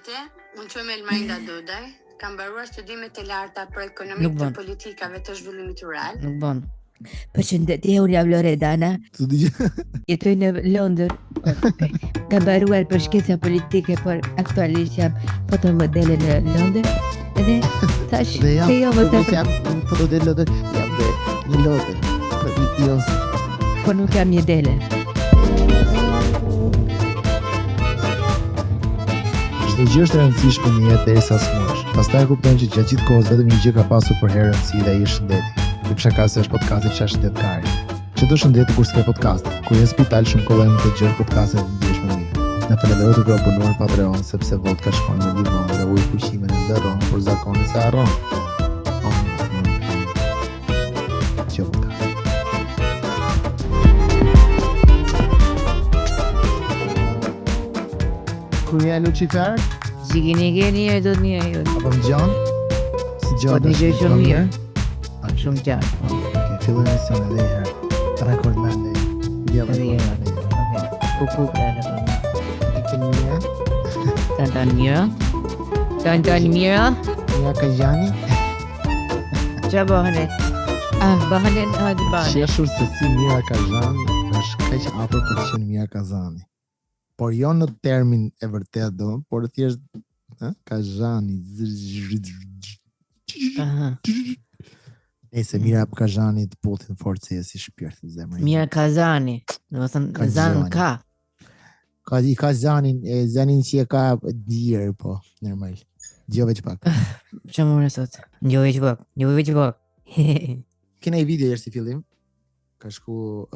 Gati, unë që me Elmarinda Dudaj, kam mbaruar studimet e larta për ekonomik të politikave të zhvillimit rural. Nuk bon. Përshëndetje, unë jam Loredana. Jetoj në Londër. Kam mbaruar për shkenca politike, por aktualisht jam fotomodele në Londër. Edhe tash se jo më të jam fotomodele në Londër, jam në Londër. Po nuk jam një dele. Çdo gjë është e rëndësishme në jetë derisa smuresh. Pastaj kupton që gjatë gjithë kohës vetëm një gjë ka pasur për herë rëndësi dhe ai është shëndeti. Ky pshaka se është podcasti çfarë shëndetkari. Çdo shëndeti kur s'ka podcast. Kur je në spital shumë kollaj mund të dëgjosh podcastin e ndihesh më mirë. Na falenderoj të abonuar Patreon sepse vodka shkon me limon dhe ujë fuqimin e ndërron por zakoni se harron. Kuria Lucifer? Zigini e do të një. Apo më gjon? Si gjon? Po një gjë shumë mirë. Shumë gjatë. Okej, fillojmë emisionin edhe herë. Rekordman dhe. Okej. Kuku plana. Ikemia. Tantanmira. Mia Kajani. Çabahane. Bahanen hadi bahane. Sheshur se si Mira Kajani është kaq afër për të qenë Mira Kazani. Por jo në termin e vërtet do, por thjesht Kajani. Nëse Mira Kajani të putin forcë si shpirt në zemrën. Mira Kazani, do të thënë zan ka. Ka i Kazanin, zanin që e ka dirë, po, normal. Gjove që pak. Çfarë më sot? Gjove që pak. Kena i video jeshtë si fillim. Ka shku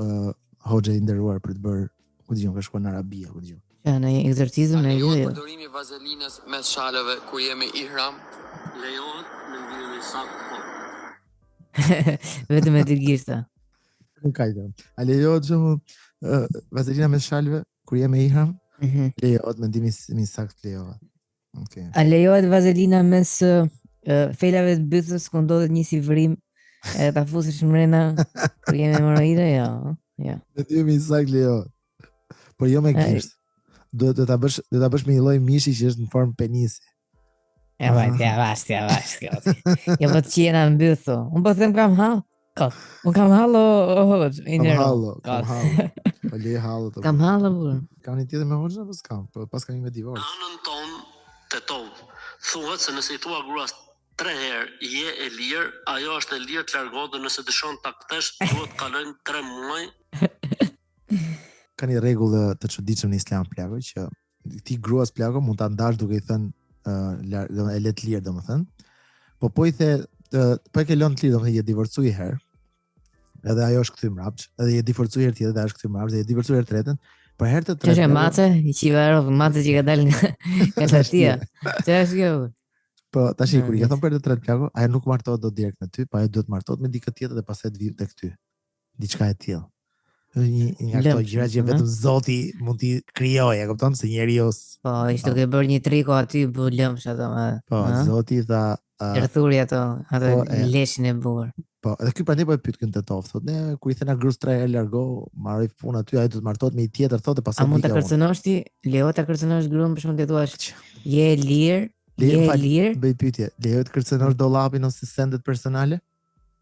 hoxha i nderuar për të bërë ku dëgjoj ka shkuar në Arabi, ku dëgjoj. Ja, në ekzorcizëm në ju. Përdorimi i vazelinës mes shaleve kur jemi ihram lejohet në lidhje me saktë. Vetëm me dirgista. Nuk ka idë. A lejohet shumë vazelina mes shaleve kur jemi ihram? Lejohet mendimi mi saktë lejohet. Okej. A lejohet vazelina mes felave të bythës ku ndodhet një sivrim e ta fusësh mrena kur jemi hemoroide? Ja. Mendimi mi saktë lejohet. Por jo me gisht. Do ta bësh me një lloj mishi që është në formë penisi. Ja vash. Ja po të qena në bythu. Unë po them kam hall. Unë kam hall o Kam hall. Kam hall burr. Kam një tjetër me hoxha apo s'kam? Po pas kam një me divorc. Anën ton të tov. Thuhet se nëse i thua gruas 3 herë je e lirë, ajo është e lirë të largohet dhe nëse dëshon ta kthesh duhet kalojnë 3 muaj. Ka një rregull të çuditshëm në Islam plako që ti gruas plako mund ta ndash duke i thënë e le të lirë domethënë. Po i the po e ke lënë të lirë domethënë je divorcuar herë. Edhe ajo është kthy mbrapsht, edhe je divorcuar herë tjetër, edhe ajo është kthy mbrapsht, edhe je divorcuar herë tretën. Për herë të tretë. Çfarë mace? I qivarov mace që ka dalë nga kasatia. Çfarë kjo? Po tash kur i ka thënë për të tretë plako, ajo nuk martohet dot direkt me ty, po ajo duhet martohet me dikë tjetër dhe pastaj të vijë tek ty. Diçka e tillë. Një ato gjëra që vetëm Zoti mund t'i krijojë, e kupton se njeriu. Po, ishte duke bërë një triko aty bu lëmsh ato. Po, Zoti tha Erthuri ato leshin e bukur. Po, edhe ky prandaj po e pyet kënd të tof, thotë ne kur i thëna grus 3 herë largo, marrë punë aty, ai do të martohet me një tjetër, thotë pastaj. A mund ta kërcënosh ti? Lejo ta kërcënosh gruan për shkak të thuash je lirë, lirë. Bëj pyetje, lejo të kërcënosh dollapin ose sendet personale?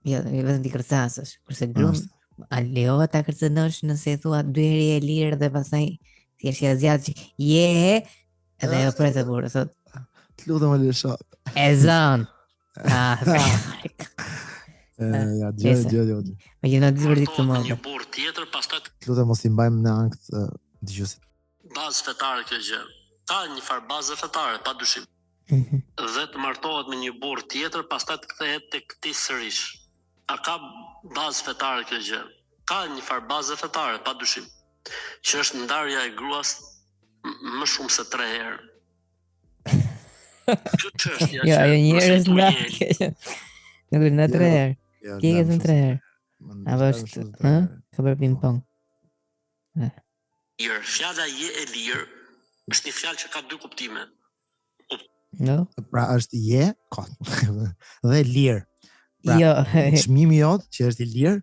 Jo, vetëm ti kërcasësh, kurse gruan a lejohet ta kërcënosh nëse e thua 2 herë je lirë dhe pastaj thjesht ja zgjat je edhe ajo pretë burrë thotë. Të lutem më lësho. E zon. Ja, gjë. Me jena vërtet të mëdha. Një burr tjetër pastaj të lutem mos i mbajmë në ankth dëgjuesit. Bazë fetare kjo gjë. Ka një farë bazë fetare, padyshim. Dhe të martohet me një burr tjetër pastaj të kthehet tek ti sërish. A ka bazë fetare kjo gjë? Ka një farë bazë fetare, padyshim, që është ndarja e gruas më shumë se 3 herë. Kjo çështja. Jo, ajo njerëz ndarje. Nuk është në 3 herë. Ti ke thënë 3 herë. Apo është, ka bërë ping pong. Fjala je e lirë është një fjalë që ka 2 kuptime. No? Pra është je, dhe lirë. Pra, jo. Çmimi jot që është i lirë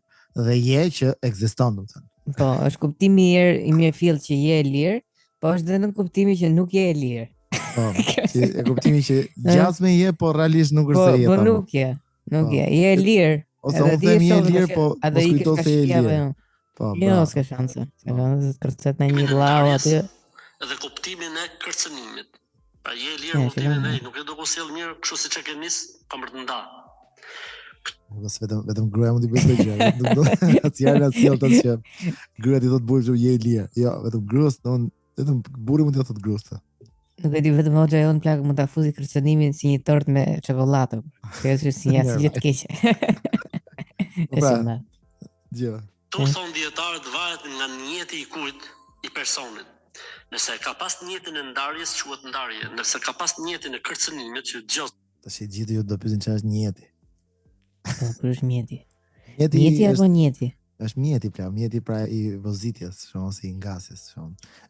dhe je që ekziston, domethënë. Po, është kuptimi i mirë fill që je e lirë, po është edhe në kuptimi që nuk je e lirë. Po, e kuptimi që gjatë me je, po realisht nuk është se je. Po nuk je. Nuk je. Je e lirë. Ose unë them je e lirë, po mos kujto se je e lirë. Po, jo, s'ka shanse. Kërcet në një llau aty. Edhe kuptimin e kërcënimit. Pra je e lirë kuptimin e, nuk e do ku sjell mirë, kështu siç e ke nis, kam për të nda. Mos vetëm gruaja mund të bëjë këtë gjë. Nuk do atëherë sjell të shef. Gruaja ti do të burrë je e lirë. Jo, vetëm gruas, vetëm burri mund të thotë gruas. Nuk e di vetëm hoxha jonë plak mund ta fuzi kërcënimin si një tort me çokoladë. Kjo është si një asgjë të keqe. Pra, gjë. Tu thon dietarët varet nga njeti i kujt i personit. Nëse ka pas njetin e ndarjes, quhet ndarje. Nëse ka pas njetin e kërcënimit, që gjot. Tash i gjithë ju do pyesin çfarë është njeti. Po, kur është mjeti? Njeti apo njeti? Është mjeti pra i vozitjes, ose i ngasjes,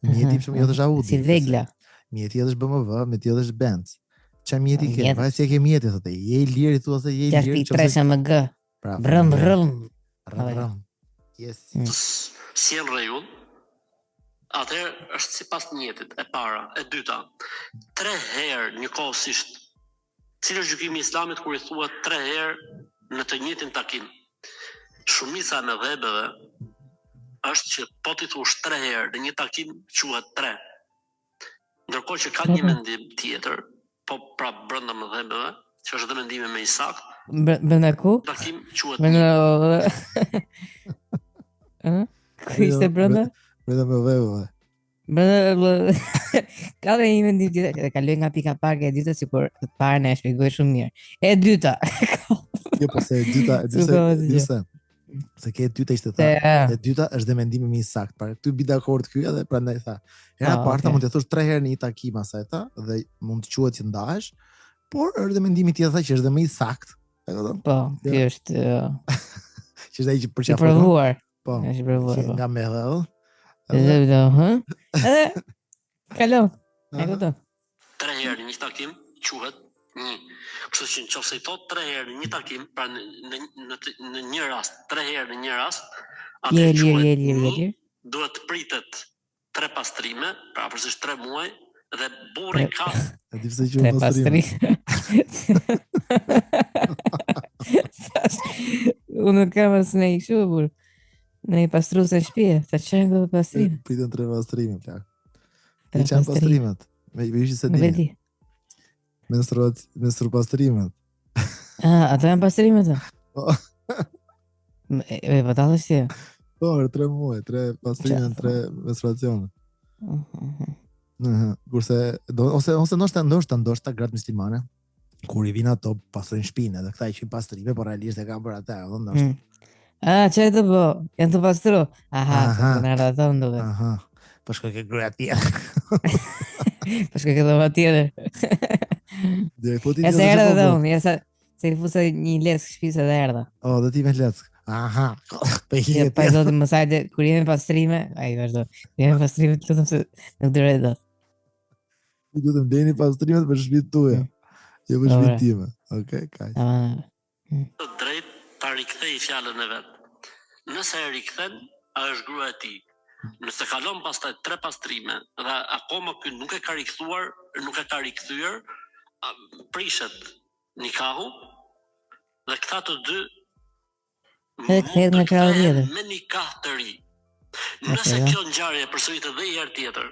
Mjeti shumë jo të Audi. Si vegla. Mjeti është BMW, mjeti është Benz. Çfarë mjeti ke? Pra si e ke mjeti thotë? Je i lirë thua se je i lirë. 3 AMG. Brum. Yes. Si në rregull. Atëherë është sipas njetit e para, e dyta. 3 herë njëkohësisht. Cili është gjykimi i Islamit kur i thuhet 3 herë në të njëjtin takim? Shumica e mëdhëbeve është që po ti thuash 3 herë në një takim quhet 3. Ndërkohë që ka një mendim tjetër, po pra brenda mëdhëbeve, që është edhe mendimi më i saktë. Brenda ku? Takim quhet. Ku ishte brenda? Brenda mëdhëbeve. Brenda ka dhe një mendim tjetër, e kaloj nga pika parë e dyta sikur të parën e shpjegoj shumë mirë. E dyta. Jo, po se e dyta, se ke e dyta ishte tha. E dyta është dhe mendimi më i saktë. Pra këtu bi dakord ky edhe prandaj tha. Hera parta mund të thosh 3 herë në një takim asaj tha dhe mund të quhet që ndahesh, por është dhe mendimi tjetër tha që është dhe më i saktë. E kupton? Po, ky është që është ai që përqafon. Është provuar. Po. Është provuar. Nga merrell. Kalon. E kupton? 3 herë në një takim quhet 1. Kështu që nëse i thot 3 herë në një takim, pra në një rast, 3 herë në një rast, atë duhet të pritet 3 pastrime, pra përsërisht 3 muaj dhe burri ka. E di pse quhet pastrime. Unë kam as në kështu burr. Në pastruese në shtëpi, sa çango pastrime. Pritën 3 pastrime, plak. Ti çan pastrimet. Me vishë se di. Menstru pastrimet. Ato janë pastrimet? Po. E vëtallë është tje? Po, 3 muaj, 3 pastrime, 3 menstruacione. Kurse, ose ndoshta gratë muslimane, kur i vinë ato pastrin shpinë, edhe këta i qënë pastrime, por realisht e kam për ata, që e të po, janë të pastru. Aha, në rratë të nduve. Aha, po shkoj ke gruja tjetër. Po shkoj ke dhoma tjetër. E se erdhe dhe unë, se i fusa një lesk shpisa dhe erdhe. O, dhe ti me lesk. Aha, pe i jetë. Pa i zotë më sajtë, kur jemi pastrime, a i vazhdo, kur jemi pastrime të lutëm se nuk dërë e do. Ku lutëm, deni pastrimet për shpitë tuja, jo për shpitë time. Okej, kaj. Të drejt ta rikthej fjalën e vet. Nëse e rikthen, a është grua e tij. Nëse kalon pastaj 3 pastrime dhe akoma ky nuk e ka rikthuar, nuk e ka rikthyer, prishet nikahu dhe këta të dy kthehet me krahun tjetër. Me nikah të ri. Nëse kjo ngjarje përsëritet edhe një herë tjetër.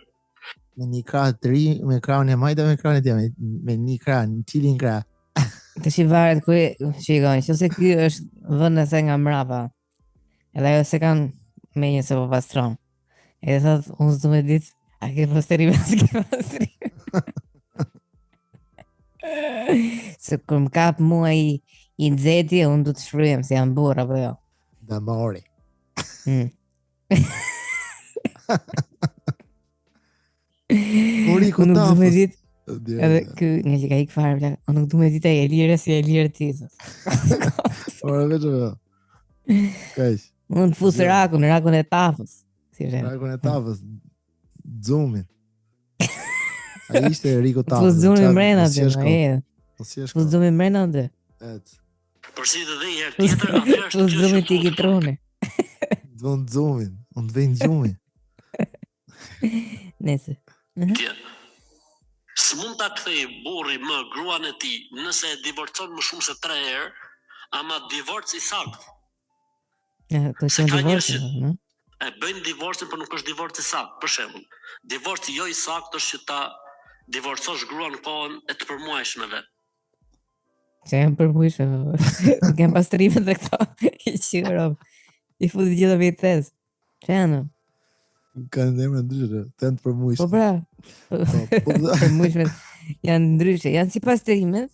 Me nikah të ri, me krahun e majtë me krahun e tjetër, me nikah, në cilin krah. Të shivaret ku shikon, nëse ky është vënë se nga mbrapa. Edhe ajo se kanë me një se po pastron. E thot, unë s'du me ditë, a ke pastrime, s'ke pastrime. Se kur më kap mua i nxeti, unë du të shfryjem se janë burr apo jo. Dhe mori. Mori ku nuk du me ditë, edhe kë nga që ka ik fare, unë nuk du me ditë e lirë si e lirë ti. Ora veç apo. Kaq. Unë të fusë rakun e tafës. Rakun e tafës, Xumin. A ishte Riko tafës. Fusë Xumin mrena dhe, Fusë Xumin mrena dhe. Përsi dhe i herë tjetër, atër është Fusë Xumin t'i kitrone. Dvonë Xumin, unë të vejnë Xumin. Nese. s'mund ta kthej burri më gruan e tij nëse e divorcon më shumë se 3 herë, ama divorci sakt. Se ka njerëz që e bëjnë divorcin, por nuk është divorci sakt. Për shembull, divorci jo i sakt është që ta divorcosh gruan në kohën e të përmuajshmeve. Se janë përmuajshme, kem pastrimet dhe këto, i qiro, i futi gjitha vitez. Që janë? Kanë emra ndryshe, të përmuajshme. Po pra, përmuajshme janë ndryshe, janë si pastrimet,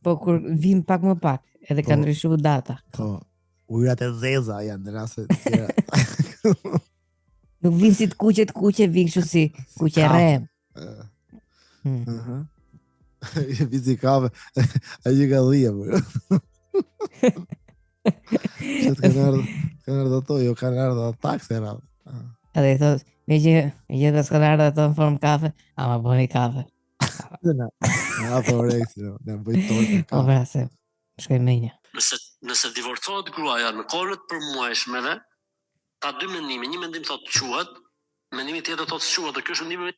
po kur vim pak më pak, edhe kanë ndryshuar data. Po, ujrat e zeza janë në raste të tjera. Nuk vinë si të kuqe, vinë kështu si kuqe rem. Vizi kave, a që ka dhije, bërë. Që të kanë ardhë ato, jo kanë ardhë ato takse në ardhë. Edhe i thot, me që të s'kanë ardhë ato në formë kafe, ama bëni kafe. Në ato oreksi, në bëjtë torë të kafe. O pra, se shkoj me një. Nëse divorcohet gruaja në kohën e përmuajshmeve, ka dy mendime. Një mendim thotë quhet, mendimi tjetër thotë s'quhet, dhe ky është mendimi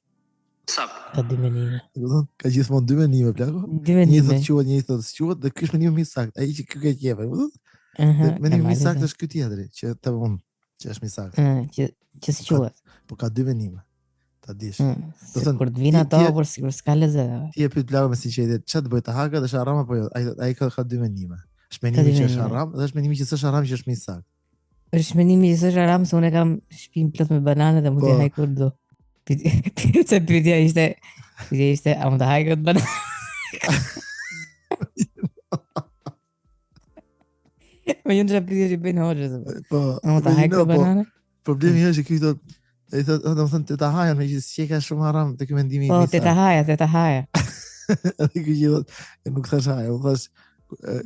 sakt. Ka dy mendime. Ka gjithmonë dy mendime, plako. Një thotë quhet, një thotë s'quhet, dhe ky është mendimi më i saktë. Ai që ky ka qefe, mendimi më i saktë është ky tjetri, që të vonë, që është më i saktë. Që s'quhet. Po ka dy mendime. Ta dish. Kur të vinë ato, por sigur s'ka lezet. Ti e pyet plako me sinqeritet, ç'a të bëj, të haka dhe sharam apo jo? Ai ka dy mendime. Është mendimi që është haram, dhe është mendimi që s'është haram që është më i saktë. Është mendimi që s'është haram se unë kam shtëpinë plot me banane dhe mund të haj kur do. Pyetja ishte, a mund të haj këtë banane? Me jënë që pyetja që bëjnë hoxhës. Po, a mund të haj këtë banane? Problemi është që ky thotë, ai thotë, domethënë te ta haja me që s'e ka shumë haram te ky mendimi i saktë. Po, te ta haja. Edhe ky që thotë, nuk thash haja, u thash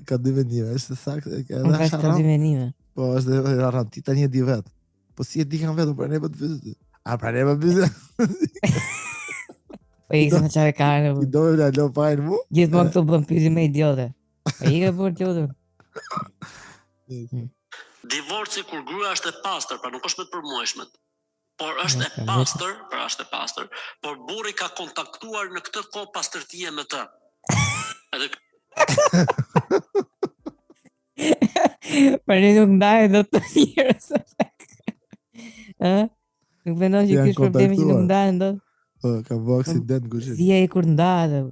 ka dy mendime, është saktë, edhe është ka dy mendime. Po, është haram, ti tani e di vet. Po si e di kam vetëm për ne po të pyet. A pra ne po pyet. Po i kanë çfarë kanë. Ti do të lo fajin mu? Gjithmonë këto bën pyetje me idiotë. Po i ka bërë lutëm. Divorci kur gruaja është e pastër, pra nuk është me të përmuajshmet. Por është e pastër, por burri ka kontaktuar në këtë kohë pastërtie me të. Edhe për një nuk ndaj do të njërës. Nuk vendon që kështë problemi që nuk ndaj do. Po, ka bo aksident gushin. Zia i kur ndaj,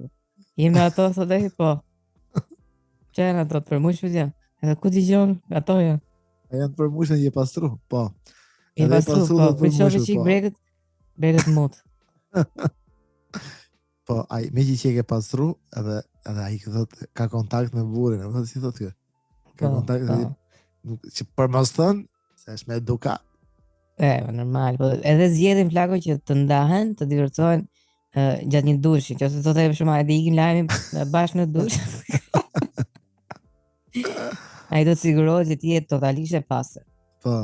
jemi ato, thot e, po. Që janë ato të përmushme janë? Edhe ku t'i gjonë, ato janë? A janë të përmushme je pastru, po. Je pastru, po. Për shofi qik bregët mut. Po, me që ke pastru, edhe ai ka kontakt me burrin, e më thotë si thotë kjo. Ka kontakt, që për mos thënë, se është me edukat. Normal, po edhe zgjedhin flako që të ndahen, të divorcohen gjatë një dushi, që se thotë e shumë e dhe ikin lajmin bashkë në dush. Ai do të sigurohet që ti je totalisht e pastër. Po.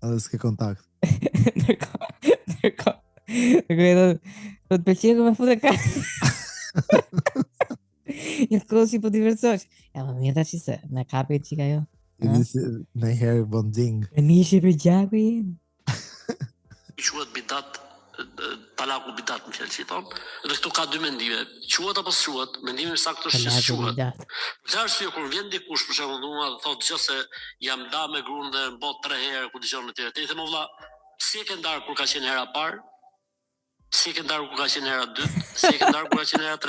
Edhe s'ke kontakt. Nërko, do të pëlqej ku me fute ka. Një kohë si po divorcohesh. Ja, më mirë tash se na kapi çika jo. Në herë bonding. E mishi për gjaku jem. Quhet bidat, talaku bidat në fjalë që thon. Dhe këtu ka dy mendime. Quhet apo s'quhet? Mendimi i saktë është që quhet. Për arsye kur vjen dikush për shembull, doa thotë gjë se jam nda me gruan dhe në botë 3 herë ku dëgjon në tjetër. Ti them valla, si e ke ndarë kur ka qenë hera parë? Si e ke ndarë kur ka qenë hera 2? Si e ke ndarë kur ka qenë hera 3?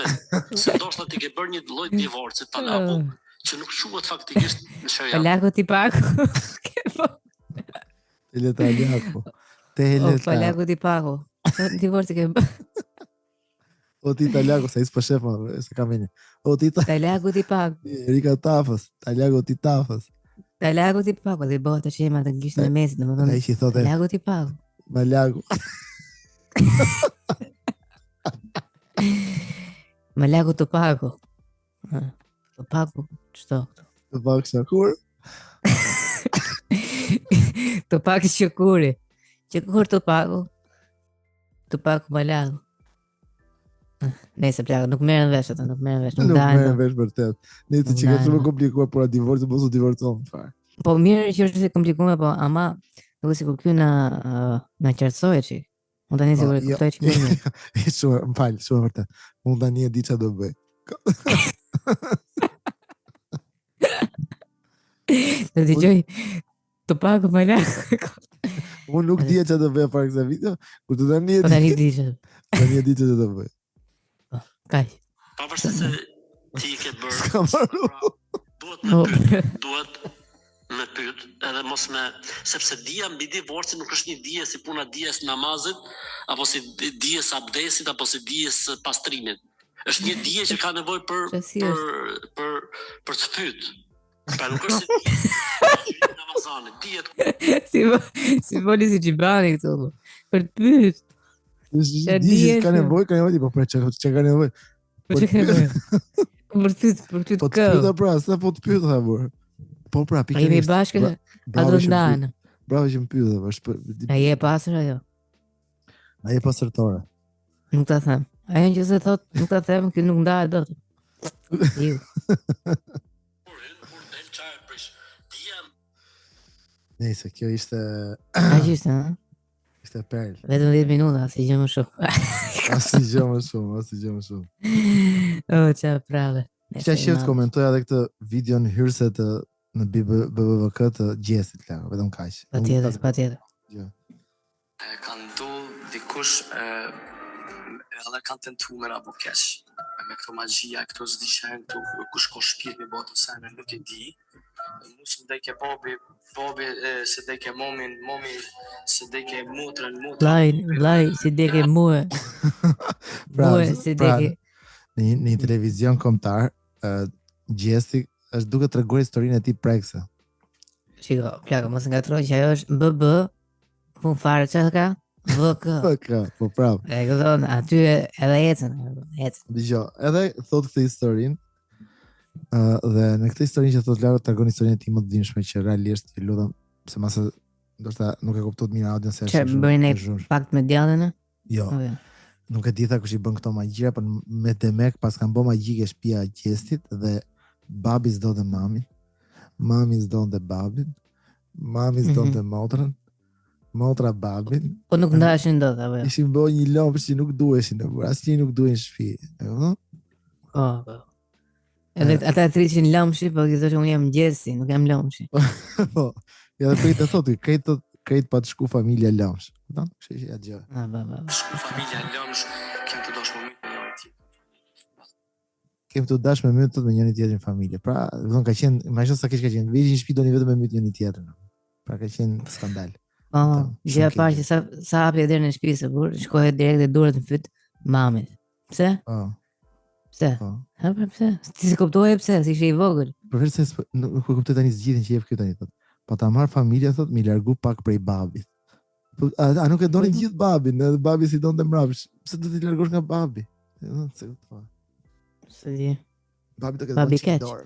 Se ndoshta ti ke bërë një lloj divorci talaku që nuk quhet faktikisht në sharia. Talaku ti paku. Talaku ti paku. Divorci ke bërë. O ti talaku, sa isë për shefa, se kam e një. O ti talaku ti paku. Rika tafës, talaku ti tafës. Talaku ti paku, dhe bëhë të shema të gjishtë në mesit, në më thonë, talaku ti paku. Malaku. Malaku të paku. Të paku, qëto? Të paku shakur? Të paku shakuri. Qakur të paku? Të paku malaku. Nëse plako, nuk merren vesh ato, nuk merren vesh. Nuk merren vesh vërtet. Nëse që ka shumë komplikuar për divorci, mos u divorcon fare. Po mirë që është komplikuar, po ama duke sikur ky na qartësoi çik. Unë tani sigurisht kuptoj që mirë. Shumë, më fal, shumë vërtet. Unë tani e di çfarë do bëj. Të dëgjoj të pak më lart. Unë nuk di çfarë do bëj para kësaj video, kur të tani e di. Tani di që. Tani e di çfarë do bëj. Kaq. Pavarësisht se ti ke bërë. Duhet me pyet, edhe mos me, sepse dija mbi divorcin nuk është një dije si puna dijes namazit, apo si dijes abdesit, apo si dijes pastrimit. Është një dije që ka nevojë për të pyet. Pra nuk është si namazani, dijet. Si voli si Gjibrani këtu. Për të pyet. Dije ka nevojë, po për çka ka nevojë? Po çka ka nevojë? Për të pyet. Po të pyet pra, sa po të pyet ha burr. Po pra, pikërisht. Jemi bashkë, a do ndanë? Bravo që më pyet, është. A je pasër ajo? A je pasërtore? Nuk ta them. Ajo që se thot, nuk ta them, që nuk ndahet dot. Ju. Nëse kjo ishte. A ishte, ha? Ishte perl. Vetëm 10 minuta, si gjë më shumë. Asi gjë më shumë. O, qa prave. Qa shqeft komentoj edhe këtë videon hyrse të në BBVK të gjesit, vetëm kaq. Patjetër. Kanë ndodhur dikush edhe kanë tentuar me apo keq me këto magjia, këto zdishen, këto kush ka shpirt me botë se nuk e di. Mos më deke babi se deke momi se deke motrën. Vlaj, se deke muë. Muë, se deke. Në televizion kombëtar, gjesti është duke treguar historinë e tij prekse. Shiko, plako, mos ngatroj që ajo është BB, pun fare çfarë ka? VK. Po prap. E këton aty edhe ecën. Dgjoj, edhe thot këtë historinë. Dhe në këtë historinë që thot Lara tregon historinë e tij më të dimshme që realisht i lutem se mase ndoshta nuk e kuptoj mirë audion se është. Çe bëni ne pakt me djallën? Jo. Nuk e di tha kush i bën këto magjira, por me demek pas kanë bë magjike shtëpia e qestit dhe babi s'donte mamin. Mami s'donte babin. Mami s'donte motrën. Motra babin. Po nuk ndaheshin dot apo? Ishin bën një lopë që nuk duheshin, asnjë nuk duhen shtëpi, e kupton? Po. Edhe ata trishin lëmshi, po i thoshë unë jam gjesi, nuk jam lëmshi. Po. Ja dhe të thotë, krejt pa të shku familja lëmsh. Kupton? Kështu që ja gjë. Shku familja lëmsh, kem të dashur me njëri tjetrin. Kem të dash me myt me njëri tjetrin familje. Pra, do ka qenë, imagjino sa keq ka qenë. Vjen në shtëpi doni vetëm me myt njëri tjetrin. Pra ka qenë skandal. Gjëja e parë që sa hapi deri në shtëpi se burr, shkohet direkt e duret në fyt mamit. Pse? Pse? Ha, pse? Ti se kuptoi pse, si ishte i vogël. Përveç se nuk e kuptoj tani zgjidhjen që jep këtu tani thotë. Po ta marr familja thotë, mi largu pak prej babit. A nuk e doni gjithë babin, edhe babi si donte mbrapsh. Pse do t'i largosh nga babi? Se kuptoj. Se di. Babi do të ketë dorë.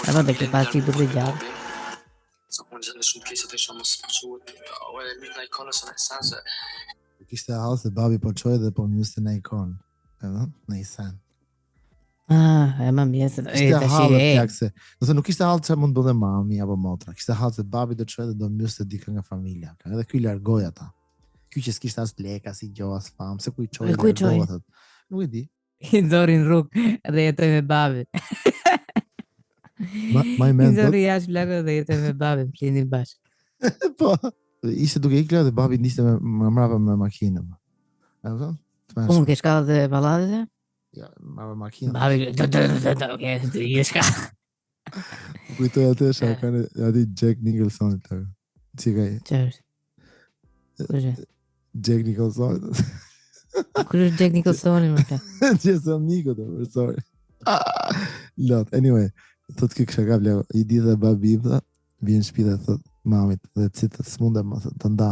Apo do të pasi do të gjallë. Sa unë gjendë shumë keq se të isha mos përquat. O e mirë në ikonës në esense. Kishte hall se babi po çoi dhe po myste në ikonë. Edhe në isen. E më mjesë. Kishte hall plakse. Do të nuk kishte hall çfarë mund bënte mami apo motra. Kishte hall se babi do çoi dhe do myste dikë nga familja. Edhe ky largoi ata. Ky që s'kishte as lek, as i gjo, as fam, se ku i çoi. Nuk e di. I zorin rrugë dhe jetoj me babin. Ma i mend. I zori jashtë plako dhe jetoj me babin, plinin bashkë. Po, ishte duke ikur dhe babi niste me mrapa me makinë. E kupton? Unë ke shkallë dhe balladit? Ja, me makinë. Babi, do i shka. Kujtoj atë shakane, ati Jack Nicholson të. Si ka i? Qërë? Jack Nicholson. Kërë është Jack Nicholson më të? Që së Nico të për, sorry. Lot, anyway, thot kë kësha ka pleko, i di dhe babi im tha, vjen shpi dhe thot mamit, dhe citë s'munda më thot, të nda.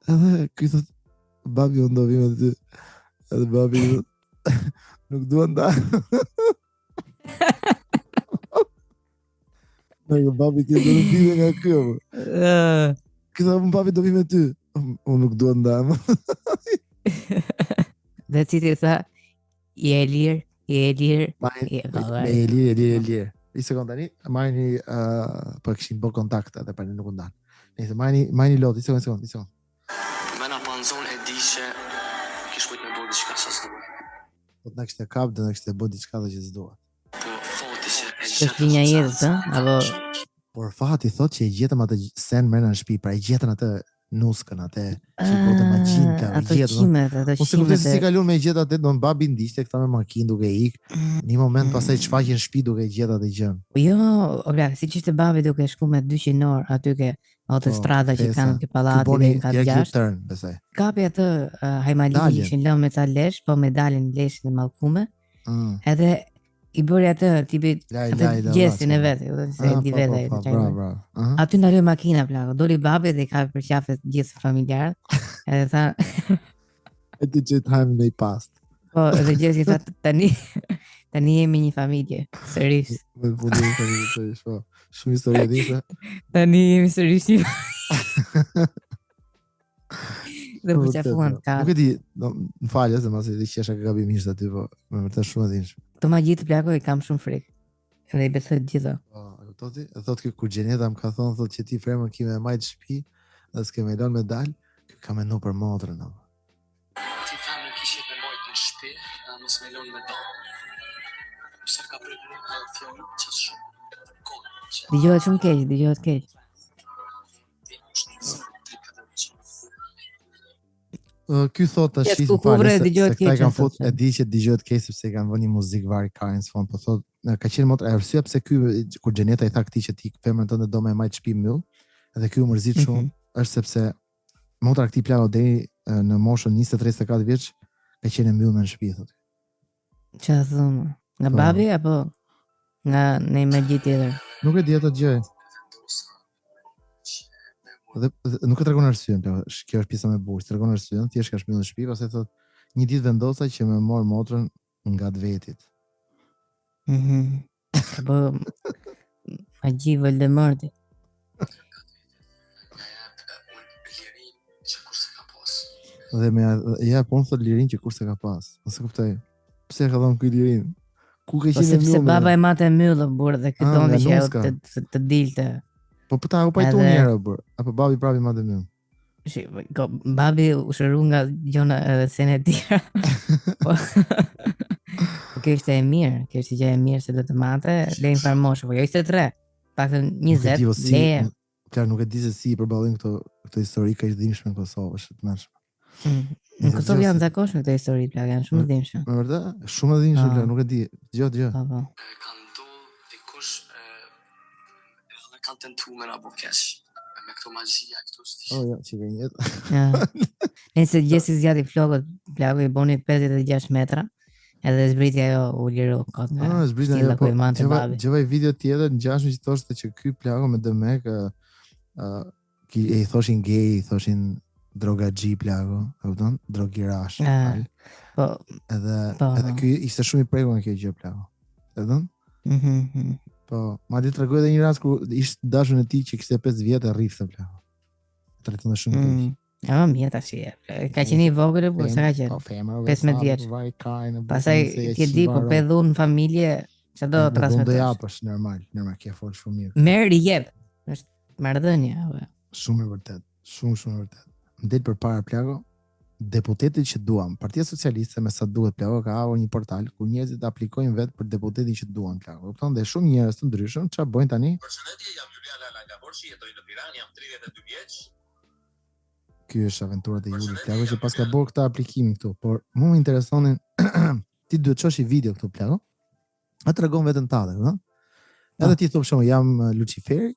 Edhe këj thot, babi unë do vime ty, edhe babi thot, nuk duha nda. Në babi tjetë do në bide nga kjo, këj thot, babi do vime ty, unë nuk duha nda. Dhe citi tha, je e lirë. E lirë. I sekund tani, marrni po kishin bë kontakt edhe për nuk u ndan. Nëse marrni lot, i sekund. Mëna pan në zonë e di që kish mujt me bërë diçka që s'duhet. Po të na kishte kap dhe na kishte bërë diçka që s'duhet. Po foti që e Është linja jetës, apo Por fati thot që e gjetëm atë sen mrena në shtëpi, pra e gjetën atë nuskën, atë që bote magjin ka, ato qimet. Unë se kuptoj se si kalon me gjetë atë, do në babi ndishte këta me makinë duke ik, një moment pasaj të shfaqin shtëpi duke gjetë atë gjën. Jo, obla, si që ishte babi duke shku me 200 orë aty ke autostrada që kanë ke pallati dhe ka gjashtë. Kapi atë hajmalin ishin lëmë me ta lesh, po me dalin lesh dhe mallkume. Edhe i bëri atë tipi atë gjestin e vetë, se di vetë. Aty ndaloi makina plako, doli babi dhe i ka për qafet gjithë familjarët. Edhe tha e di që time they passed. Po, edhe gjesi tha tani jemi një familje, sërish. Shumë histori dhishme. Tani jemi sërish një dhe për qafuan ka. Nuk e di, më falja se masi di qesha ka gabimisht aty, po me vërtet shumë dhishme. Të ma gjithë plako i kam shumë frikë. Edhe i besoj gjitha. E thot kjo kur Gjeneta më ka thonë, thot që ti fremën ki me majtë shtëpi, dhe s'ke me lon me dal, kjo ka menu për motrën. Ti femën kishit me majtë në shtëpi, mos me lon me dal. Pse ka prekën e fjallë që shumë. Dëgjohet shumë keq, dëgjohet keq. Ky thot tash se këta kanë fut e di që dëgjohet keq sepse kanë vënë muzikë vari karin s'fon, po thot ka qenë motra e arsyeja pse ky kur Gjeneta i tha këtij që ti femrën tënde do me majt shtëpi mbyll, edhe ky u mërzit shumë, është sepse motra këtij plako deri në moshën 23-24 vjeç ka qenë mbyll në shtëpi thotë. Çfarë thon? Nga babi apo nga në një gjë tjetër? Nuk e di atë gjë. Dhe nuk e tregon arsyeën, kjo është pjesa më e bukur. Tregon arsyeën, thjesht ka shpyllur në shtëpi, pastaj thotë një ditë vendosa që më mor motrën nga vetit. Po magji Voldemorti. Dhe me ja po thot lirin që kurse ka pas. Mos e kuptoj. Pse ka dhënë ky lirin? Ku ka qenë sepse baba e mate mbyllë burr dhe këtonte që të dilte. Po ta u pajtu një herë burr, apo babi prapi mate mbyll. Babi u shëru nga gjona edhe sene tjera. Po kjo ishte e mirë, kjo ishte gjë e mirë se do të mate, lejnë farmoshë, po jo ishte 3, paktën 20, leje. Klar, nuk e di se si i përballojnë këto histori kaq dhimbshme në Kosovë, është të mëshme. Në Kosovë janë zakonshme këto histori, plak, janë shumë dhimbshme. Me vërtet, shumë dhimbshme, nuk e di. Dgjoj. Po. Kanë ndodhur dikush edhe kanë tentuar me na bë keq. Me këto magjia, këto stish. Ja, që vjen jetë. Nëse gjesi zgjati flokët, plaku i boni 56 metra, edhe zbriti ajo u liru kot nga. Zbriti ajo. Gjëvaj video tjetër në gjashme që thoshte që ky plaku me dëmek i thoshin gay, i thoshin drogaxhi plaku, e kupton? Drogirash. Po. Edhe ky ishte shumë i prekur nga kjo gjë plaku. E kupton? Po, madje tregoj edhe një rast kur ishte dashur në tij që kishte 5 vjet e rrifte plaku. Treton shumë keq. Ja, mirë tash. Ka qenë i vogël apo sa ka qenë? 15 vjeç. Pastaj ti di po pedhun në familje, çdo transmetosh. Do japësh normal, ke fol shumë mirë. Merr i jep. Është marrëdhënie apo? Shumë e vërtet. Shumë e vërtet. Del përpara plako deputetit që duam. Partia Socialiste me sa duhet plako ka hapur një portal ku njerëzit aplikojnë vetë për deputetin që duan plako. Kupton? Dhe shumë njerëz të ndryshëm çfarë bëjnë tani? Përshëndetje, jam Juliana Langavorshi, jetoj në Tiranë, jam 32 vjeç. Ky është aventurat e Julit plako që pas ka bërë këtë aplikimin këtu, por mua më interesonin ti duhet çosh i video këtu plako. A tregon veten tande, ëh? Edhe ti thua shumë jam Luciferi,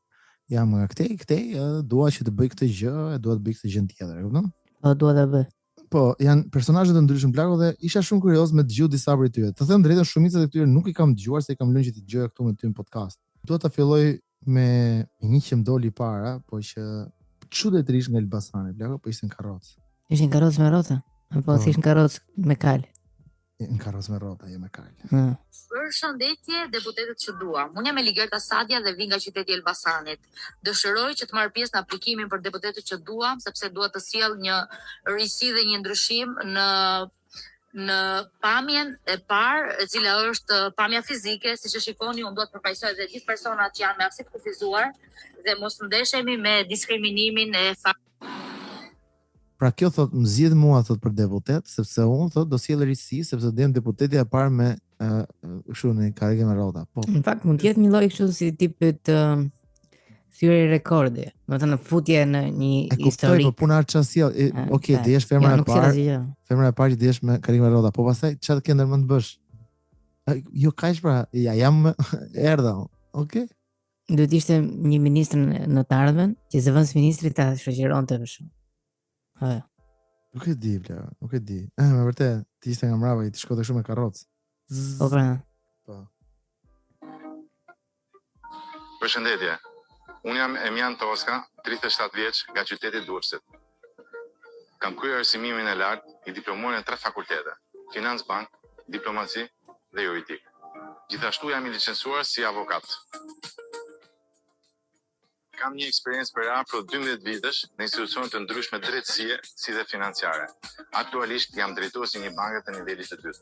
jam nga këtej, dua që të bëj këtë gjë, dua të bëj këtë gjë tjetër, e kupton? Po dua ta bëj. Po, janë personazhe të ndryshëm plako dhe isha shumë kurioz me dëgju disa prej tyre. Të them drejtën, shumica e tyre nuk i kam dëgjuar se i kam lënë që të dëgjoja këtu me ty në podcast. Dua ta filloj me një që më doli para, po që çuditërisht nga Elbasani, plako, po ishte në karrocë. Ishin karrocë me rrota? Apo thjesht karrocë me kal? Në karrocë me rrota, jo me kal. Përshëndetje, deputetët që duam. Unë jam Eligerta Sadia dhe vi nga qyteti i Elbasanit. Dëshiroj që të marr pjesë në aplikimin për deputetët që duam, sepse dua të sjell një risi dhe një ndryshim në pamjen e parë, e cila është pamja fizike, siç e shikoni, unë dua të përfaqësoj edhe gjithë personat që janë me aftësi të kufizuar dhe mos ndeshemi me diskriminimin e Pra kjo thot më zgjidh mua thot për deputet, sepse unë thot do sjell rritësi, sepse do jem deputeti e parë me kështu në karrige me rrota. Po. Në fakt mund të jetë një lloj kështu si tipi të thyrje rekordi, do të thënë futje në një histori. Po puna çasjell. Okej, do jesh femra e parë. Femra e parë që do jesh me karrige me rrota. Po pastaj çfarë ke ndërmend të bësh? Jo kaq pra, ja jam erdha. Okej. Duhet ishte një ministër në të ardhmen që zëvendës ministri ta shoqëronte më shumë. Nuk e di, bla, nuk e di. Me vërtet, ti ishte nga mbrapa, ti shkote shumë me karrocë. Po pra. Po. Përshëndetje. Unë jam Emian Toska, 37 vjeç, nga qyteti Durrësit. Kam kryer arsimin e lartë i diplomuar në 3 fakultete: Financë Bank, Diplomaci dhe Juridik. Gjithashtu jam i licencuar si avokat. Kam një eksperiencë për afro 12 vitesh në institucione të ndryshme drejtësie si dhe financiare. Aktualisht jam drejtues i një banke të nivelit të dytë.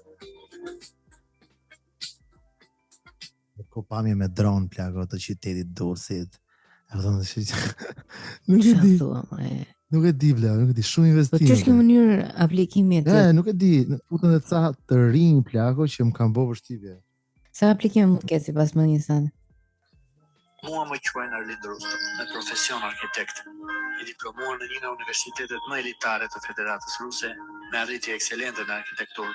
Ko pamje me dron plago të qytetit Durrësit. Nuk e di. Nuk e di bla, nuk e di, shumë investime. Po ç'është kjo mënyrë aplikimi aty? Nuk e di, futën edhe ca të rinj plago që më kanë bërë vështirë. Sa aplikime mund të ketë sipas mendjes tënde? Mua më quajnë Arlind Rusto, me profesion arkitekt. I diplomuar në një nga universitetet më elitare të Federatës Ruse, me arritje ekselente në arkitekturë.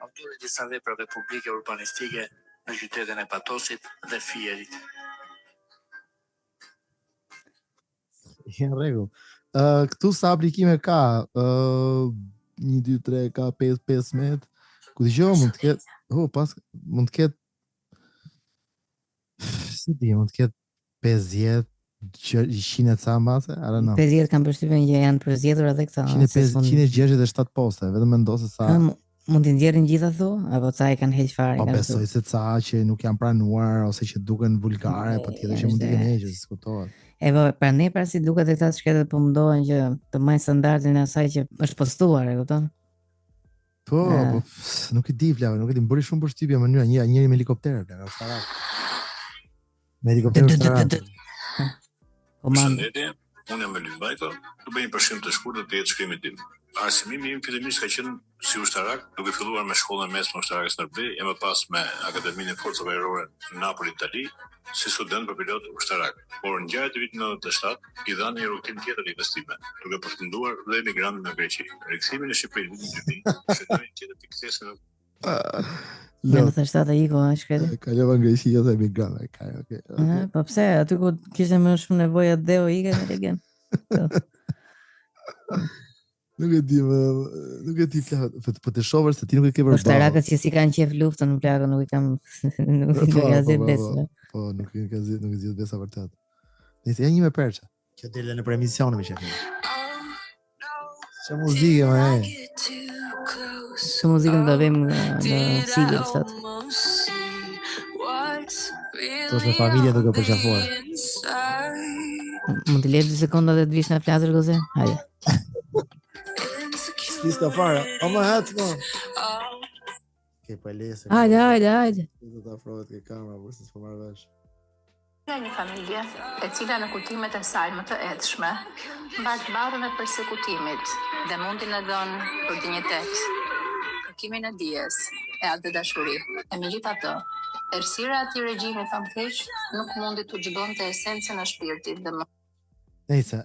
Autor i disa veprave publike urbanistike në qytetin e Patosit dhe Fierit. Në rregull. Këtu sa aplikime ka? 1, 2, 3, ka 15. Ku dëgjoj mund të ketë, mund të ketë si di, mund të ketë 50, 100 ca mbase, I don't know. 50 kanë përshtypjen që janë përzgjedhur edhe këta. 167 poste, vetëm mendo se sa. Mund të nxjerrin gjithë ato apo ca i kanë heq fare? Po besoj se ca që nuk janë pranuar ose që duken vulgare, patjetër që mund të kenë hequr, diskutohet. Po pranë pra si duket këta shkretet po mundohen që të majnë standardin e asaj që është postuar, e kupton? Po, nuk e di vlau, nuk e di, më bëri shumë përshtypje mënyra njëri me helikopter, nga starak. Me helikopter starak. Përshëndetje, unë jam Elin Bajko, të bëj një përshkrim të shkurtër të jetë shkrimit tim. Arsimimi im fillimisht ka qenë si ushtarak, duke filluar me shkollën mesme ushtarakës në Rbej, e më pas me Akademinë e Forcave Ajrore në Napoli, Itali, si student për pilot ushtarak. Por në ngjarjet e vitit 97, i dhanë një rrugtim tjetër investime, duke përfunduar dhe emigrantin në Greqi. Rikthimin në Shqipëri në 2000, shënoi tjetër pikëthesën në 97 ai iko, shkretë. Kalova në Greqi ose emigrant, okay. Po pse, aty ku kishte më shumë nevojë Deo ikën në legend. Nuk e di, po të shohësh se ti nuk e ke përballë. Ushtarakët që si kanë qef luftën në plagë nuk i kam nuk i ka zgjedh besë. Po, nuk i ka zgjedh besa vërtet. Nëse janë një me perça, që dele në emisione me shefin. Çfarë muzikë më e? Çfarë muzikën do vëmë në sigël sot? Tosh me familjen duke përqafuar. Mund të lejë 2 sekonda dhe të vish në flasër goze? Hajde. Ska fare. O më hatë, mo. Ke po e lese. Hajde. Do të afrohet ke kamera, por se s'po marrë vesh. Nga një familje e cila në kujtimet e saj më të edhshme mbart barrën e përsekutimit dhe mundin e dhënë për dinjitet, kërkimin e dijes e atë dashuri. E megjithatë, errësira e atij regjimi famkeq nuk mundi t'u xhillonte esencën e shpirtit dhe Nejse,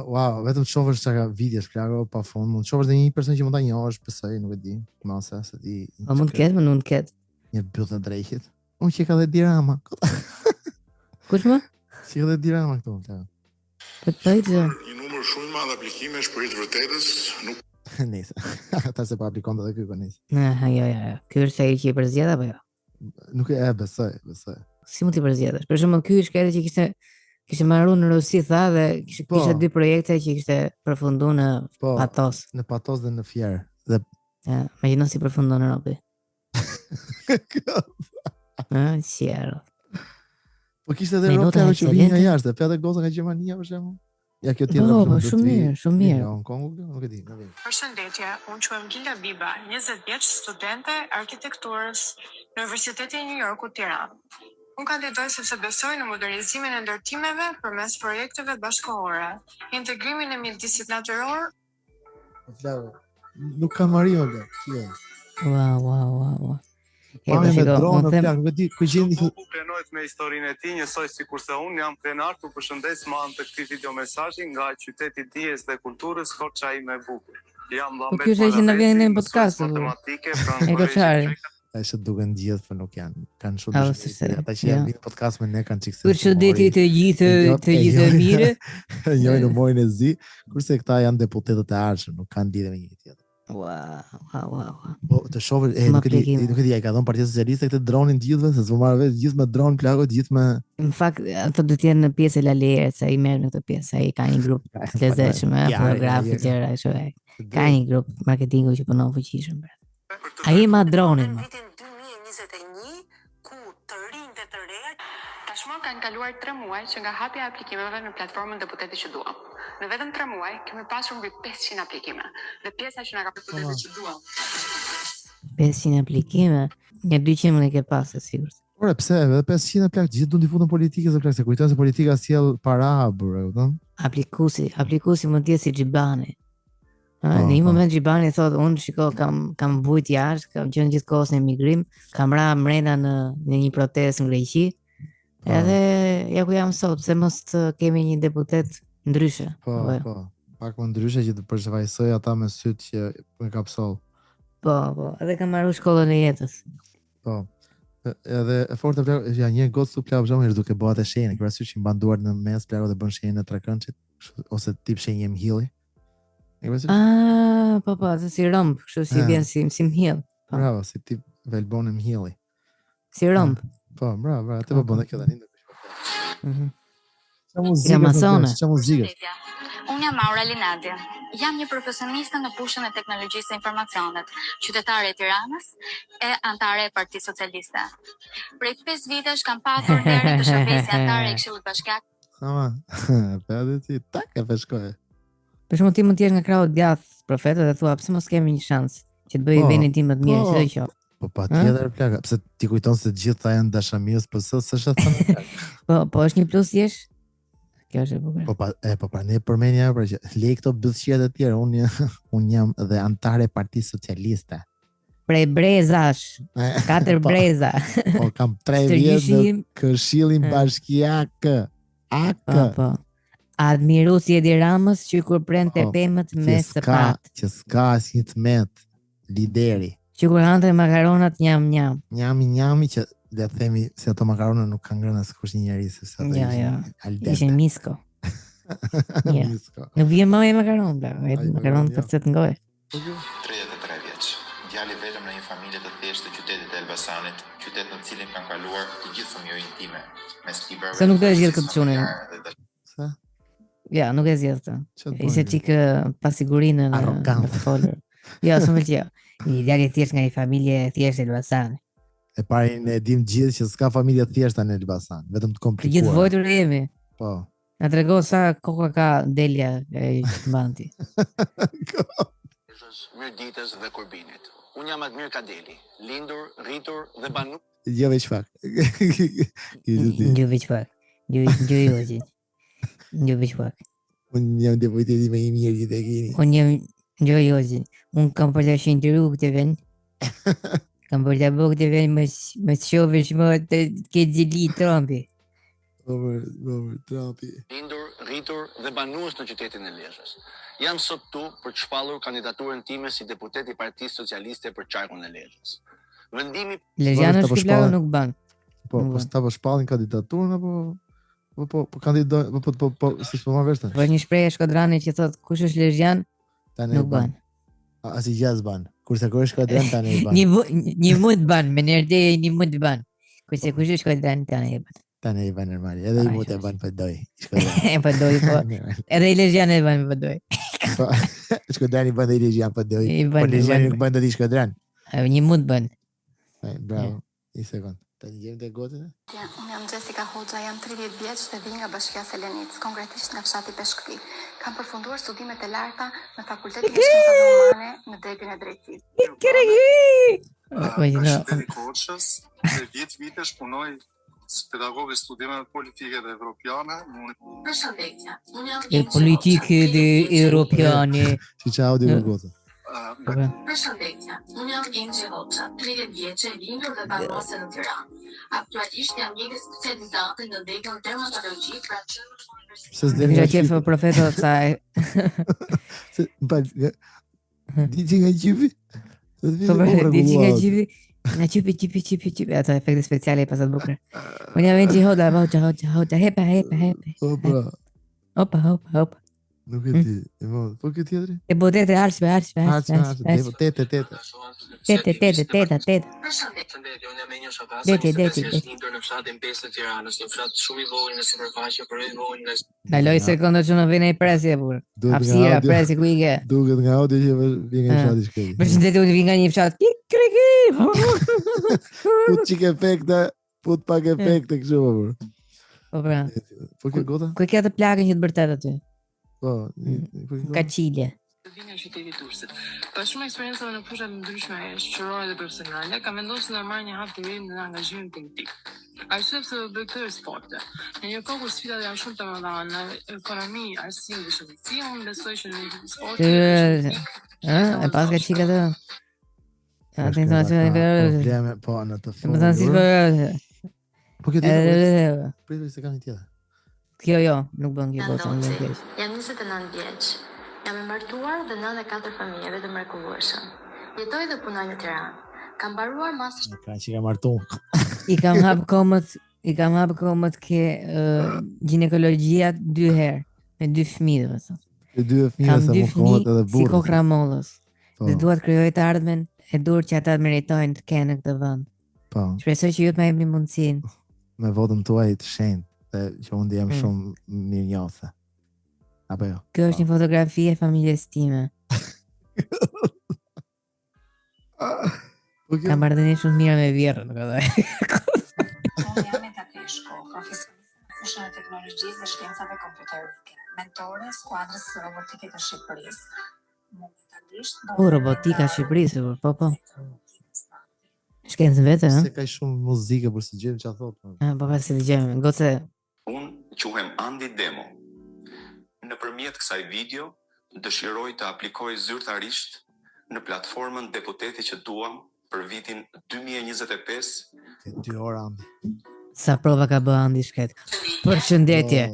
wow, vetëm të shohësh çka videosh plago pa fund, mund të shohësh edhe një person që mund ta njohësh, besoj, nuk e di, mase se ti. Po mund të ketë. Një byll të drejtit. Unë që ka dhe dirama. Kush më? Si ka dhe dirama këtu, plago. Po të një numër shumë i madh aplikimesh për të vërtetës, nuk Nejse. Ata se pa aplikon edhe ky konis. Jo. Ky është ai që i përzgjedh apo jo? Nuk e besoj. Si mund t'i përzgjedhësh? Për shembull, ky është që kishte marrë në Rusi tha dhe kishte 2 projekte që kishte përfunduar në Patos. Në Patos dhe në Fier. Dhe imagjino si përfundon në Robi. Qiero. Po kishte edhe Roka që vjen nga jashtë, fjalë goza nga Gjermania për shembull. Ja kjo tjetër. Po, shumë mirë. Në Hong Kong, nuk e di, na vjen. Përshëndetje, unë quhem Gilda Biba, 20 vjeç, studente arkitekturës në Universitetin e New Yorkut, Tiranë. Unë kandidoj sepse besoj në modernizimin e ndërtimeve përmes projekteve bashkëkohore, integrimin e mjedisit natyror Nuk ka marrë më plak. Wow. Pa me dronë plak, veti ku gjendi U prenojt me historinë e tij, njësoj sikurse unë jam krenar të përshëndes me anë të këtij videomesazhi nga qyteti i dijes dhe kulturës Korça ime e bukur. Jam Po ky është që na vjen në podcast. E koçare. Ai duken gjithë, po nuk janë. Kanë shumë dëshirë. Ata që janë në podcast me ne kanë çikse. Përshëndetje të gjithë mirë. Jojnë humorin e zi, kurse këta janë deputetët e ardhshëm, nuk kanë lidhje me njëri tjetrin. Wow. Po të shohë, nuk e di, ai ka dhënë Partia Socialiste këtë dronin gjithëve, se s'u marrë vetë gjithë me dron plagë, gjithë me. Në fakt, ato do të jenë në pjesë e lalerit, se ai merr në këtë pjesë, ai ka një grup të lezetshëm, fotografi tjera kështu. Ka një grup marketingu që punon fuqishëm. Ai ma dronin. Vitin 2021 ku të rinj dhe të reja tashmë kanë kaluar 3 muaj që nga hapja e aplikimeve në platformën Deputeti që duam. Në vetëm 3 muaj kemi pasur mbi 500 aplikime. Dhe pjesa që na ka Deputeti që duam. 500 aplikime, një 200 më ke pasur sigurt. Ora pse edhe 500 plak gjithë duan të futën politikën se plak se kujtojnë se politika sjell para, bërë, kupton? Aplikusi mund të jetë si xhibani. Në një moment Gjibani thotë, unë shiko kam vujt jashtë, kam qenë gjithkohës në emigrim, kam ra mrena në një protestë në Greqi, edhe ja ku jam sot, pse mos të kemi një deputet ndryshe. Po, pak më ndryshe që të përshvajsoj ata me sytë që me kapsol. Po, edhe kam marru shkollën e jetës. Po, edhe e fortë të plakë, ja një gotë të plakë përshom, duke bëhat e shenjë, këra sy që i banduar në mes plakë dhe bën shenjë në trakënqit, ose tip shenjë mhili. Po, të si rëmb, kështu si vjen si mhill. Bravo, si tip velbon e mhili. Si rëmb. Po, bravo, atë po bënde kjo tani. Qa muzikë? Unë jam Maura Linadi. Jam një profesioniste në fushën e teknologjisë së informacionit, qytetare e Tiranës e antare e Partisë Socialiste. Prej 5 vitesh kam patur nderin të shërbesi antare e Këshillit Bashkiak. Për ti, tak e peshkoje. Për shumë ti mund t'jesh nga krau djathë profetët dhe thua, pse mos kemi një shansë që të bëj vendin tim më të mirë, që do qoftë. Po patjetër plaka, pse ti kujton se të gjitha janë dashamirës, po s'është thënë. Po është një plus jesh? Kjo është e bukur. Po pra ne përmenja pra që lej këto billqytet e tjera, unë jam dhe antare e Partisë Socialiste. Prej brezash, 4 breza. Po kam 3 vjetë në Këshillin Bashkiak. Po. Admirusi Edi Ramës që kur prend të pemët me sëpat. Që s'ka si të met lideri. Që kur hante makaronat njam. Njami që dhe themi se ato makaronat nuk kanë ngrënë askush një njeri se sa ato ishin misko. Nuk vjen më e makaron, makaron kërcet ngoj. 33 vjeç. Djali vetëm në një familje të thjeshtë të qytetit të Elbasanit, qytet në cilin kanë kaluar të gjithë fëmijë intime, mes librave. Se nuk do e zgjidh këtë çunin. Ja, nuk e zjedhë të. Ishte qikë pasigurinë në të folër. Ja, së më pëlqeo. Një djali thjesht nga një familje thjesht e Elbasan. E pari ne dim gjithë që s'ka familje thjeshta në Elbasan, vetëm të komplikuar. Të gjithë vojtur jemi. Po. Na trego sa koka ka Delia e Banti. Mirë ditës dhe kurbinit. Unë jam Admir Kadeli, lindur, rritur dhe banu. Jo veç fak. Jo veç fak. Jo veç fak. Unë jam deputeti me i mirë që të kini. Unë jam Jojozi. Unë kam për të shindëru këtë vend. Kam për të bëgë këtë vend më shove shmo të këtë gjili Trumpi. Trumpi. Lindur, rritur dhe banues në qytetin e Lezhës. Jam sot tu për të shpallur kandidaturën time si deputet i Partisë Socialiste për qarkun e Lezhës. Vendimi Lezhana shkiplau nuk ban. Po sta po shpallin kandidaturën apo po kandidojnë, po si s'po marrë vesh. Po një shprehje shkodrani që thot kush është Lezhan nuk ban. Asi gjaz ban. Kurse kur është shkodran tani ban. Një mund ban, me nërde një mund ban. Kurse kush është shkodran tani ban. Tani ban normali. Edhe i mund e ban për doj. Për doj po. Edhe i Lezhan e ban për doj. Po. Shkodrani ban dhe i Lezhan për doj. Po Lezhan nuk ban dhe i shkodran. Një mund ban. Bravo. Një sekund. Tani gjemë të gotën e? Unë jam Jessica Hoxha, jam 30 vjeç dhe vi nga Bashkia Selenic, konkretisht nga fshati Peshkëpi. Kam përfunduar studimet e larta në Fakultetin e Shkencave Humane në degën e drejtësisë. Është i Hoxhës, dhe 10 vitesh punoj pedagog e studimeve politike dhe evropiane. Përshëndetje. Unë jam E politike dhe europiane. Që që audio goza. Përshëndetje. Unë jam Inxhi Hoxha, 30 vjeçe, lindur dhe banuese në Tiranë. Aktualisht jam mjekë specializante në degën dermatologji pra qendrës Se s'de Kisha qef profetët saj. Dici nga qipi? Dici nga qipi? Nga qipi. Ato efekte speciale i pasat bukre. Unë jam Inxhi Hoxha, hepa. Opa. Nuk e di. Po këtë tjetëri? E bodete arshme. Tete. Tete. Përshëndetje, unë jam Enjo Shavasa, Deti. është lindur në fshatin 5 të Tiranës, një fshat shumë i vogël në sipërfaqe, por i vogël në Kaloj sekonda që në vjen ai presje burr. Hapësira presje ku i ke. Duket nga audio që vjen nga fshati shkëj. Përshëndetje, unë vi nga një fshat. Put çik efekte, put pak efekte kështu burr. Po pra. Po ke gota? Ku ke atë plagën që të bërtet aty? Po, Ka qilje. Vi nga qyteti i Durrësit. Pas shumë eksperiencave në fusha të ndryshme shoqërore dhe profesionale, kam vendosur të marr një hap të ri në angazhimin politik. Arsye pse do bëj këtë sporte. Në një kohë kur sfidat janë shumë të mëdha në ekonomi, arsim dhe shëndetësi, unë besoj që në sport E pas ka qika të probleme, po në të fundit. Po këtë tjetër? Pritë se ka një tjetër. Jo, nuk bën kjo botë, nuk bën kjo. Jam 29 vjeç. Jam e martuar dhe nënë e 4 fëmijëve të mrekullueshëm. Jetoj dhe punoj në Tiranë. Kam mbaruar master. Ka që ka martu. I kam hap komët ke ginekologjia 2 herë, me 2 fëmijë, do të thonë. Me 2 fëmijë sa më komët edhe burrë. Si kokramollës. Dhe dua të krijoj të ardhmen e dur që ata meritojnë të kenë në këtë vend. Po. Shpresoj që ju të më jepni mundësinë. Me votën tuaj të shenjtë, dhe që unë jam shumë mirënjohëse. Apo jo? Kjo është një fotografi e familjes time. Kam marrëdhënie shumë mira me vjerrën, Unë jam Eta Peshko, profesioniste në fushën e teknologjisë dhe shkencave kompjuterike, mentore skuadrës robotike të Shqipërisë. Robotika Shqipërisë, po. Shkencë vetë, Se ka shumë muzikë për si gjejmë çfarë thotë. Po pasi dëgjojmë, goce. Unë quhem Andi Demo. Nëpërmjet kësaj video, dëshiroj të aplikoj zyrtarisht në platformën Deputeti që duam për vitin 2025. 2 orë Andi. Sa prova ka bë Andi shket. Përshëndetje.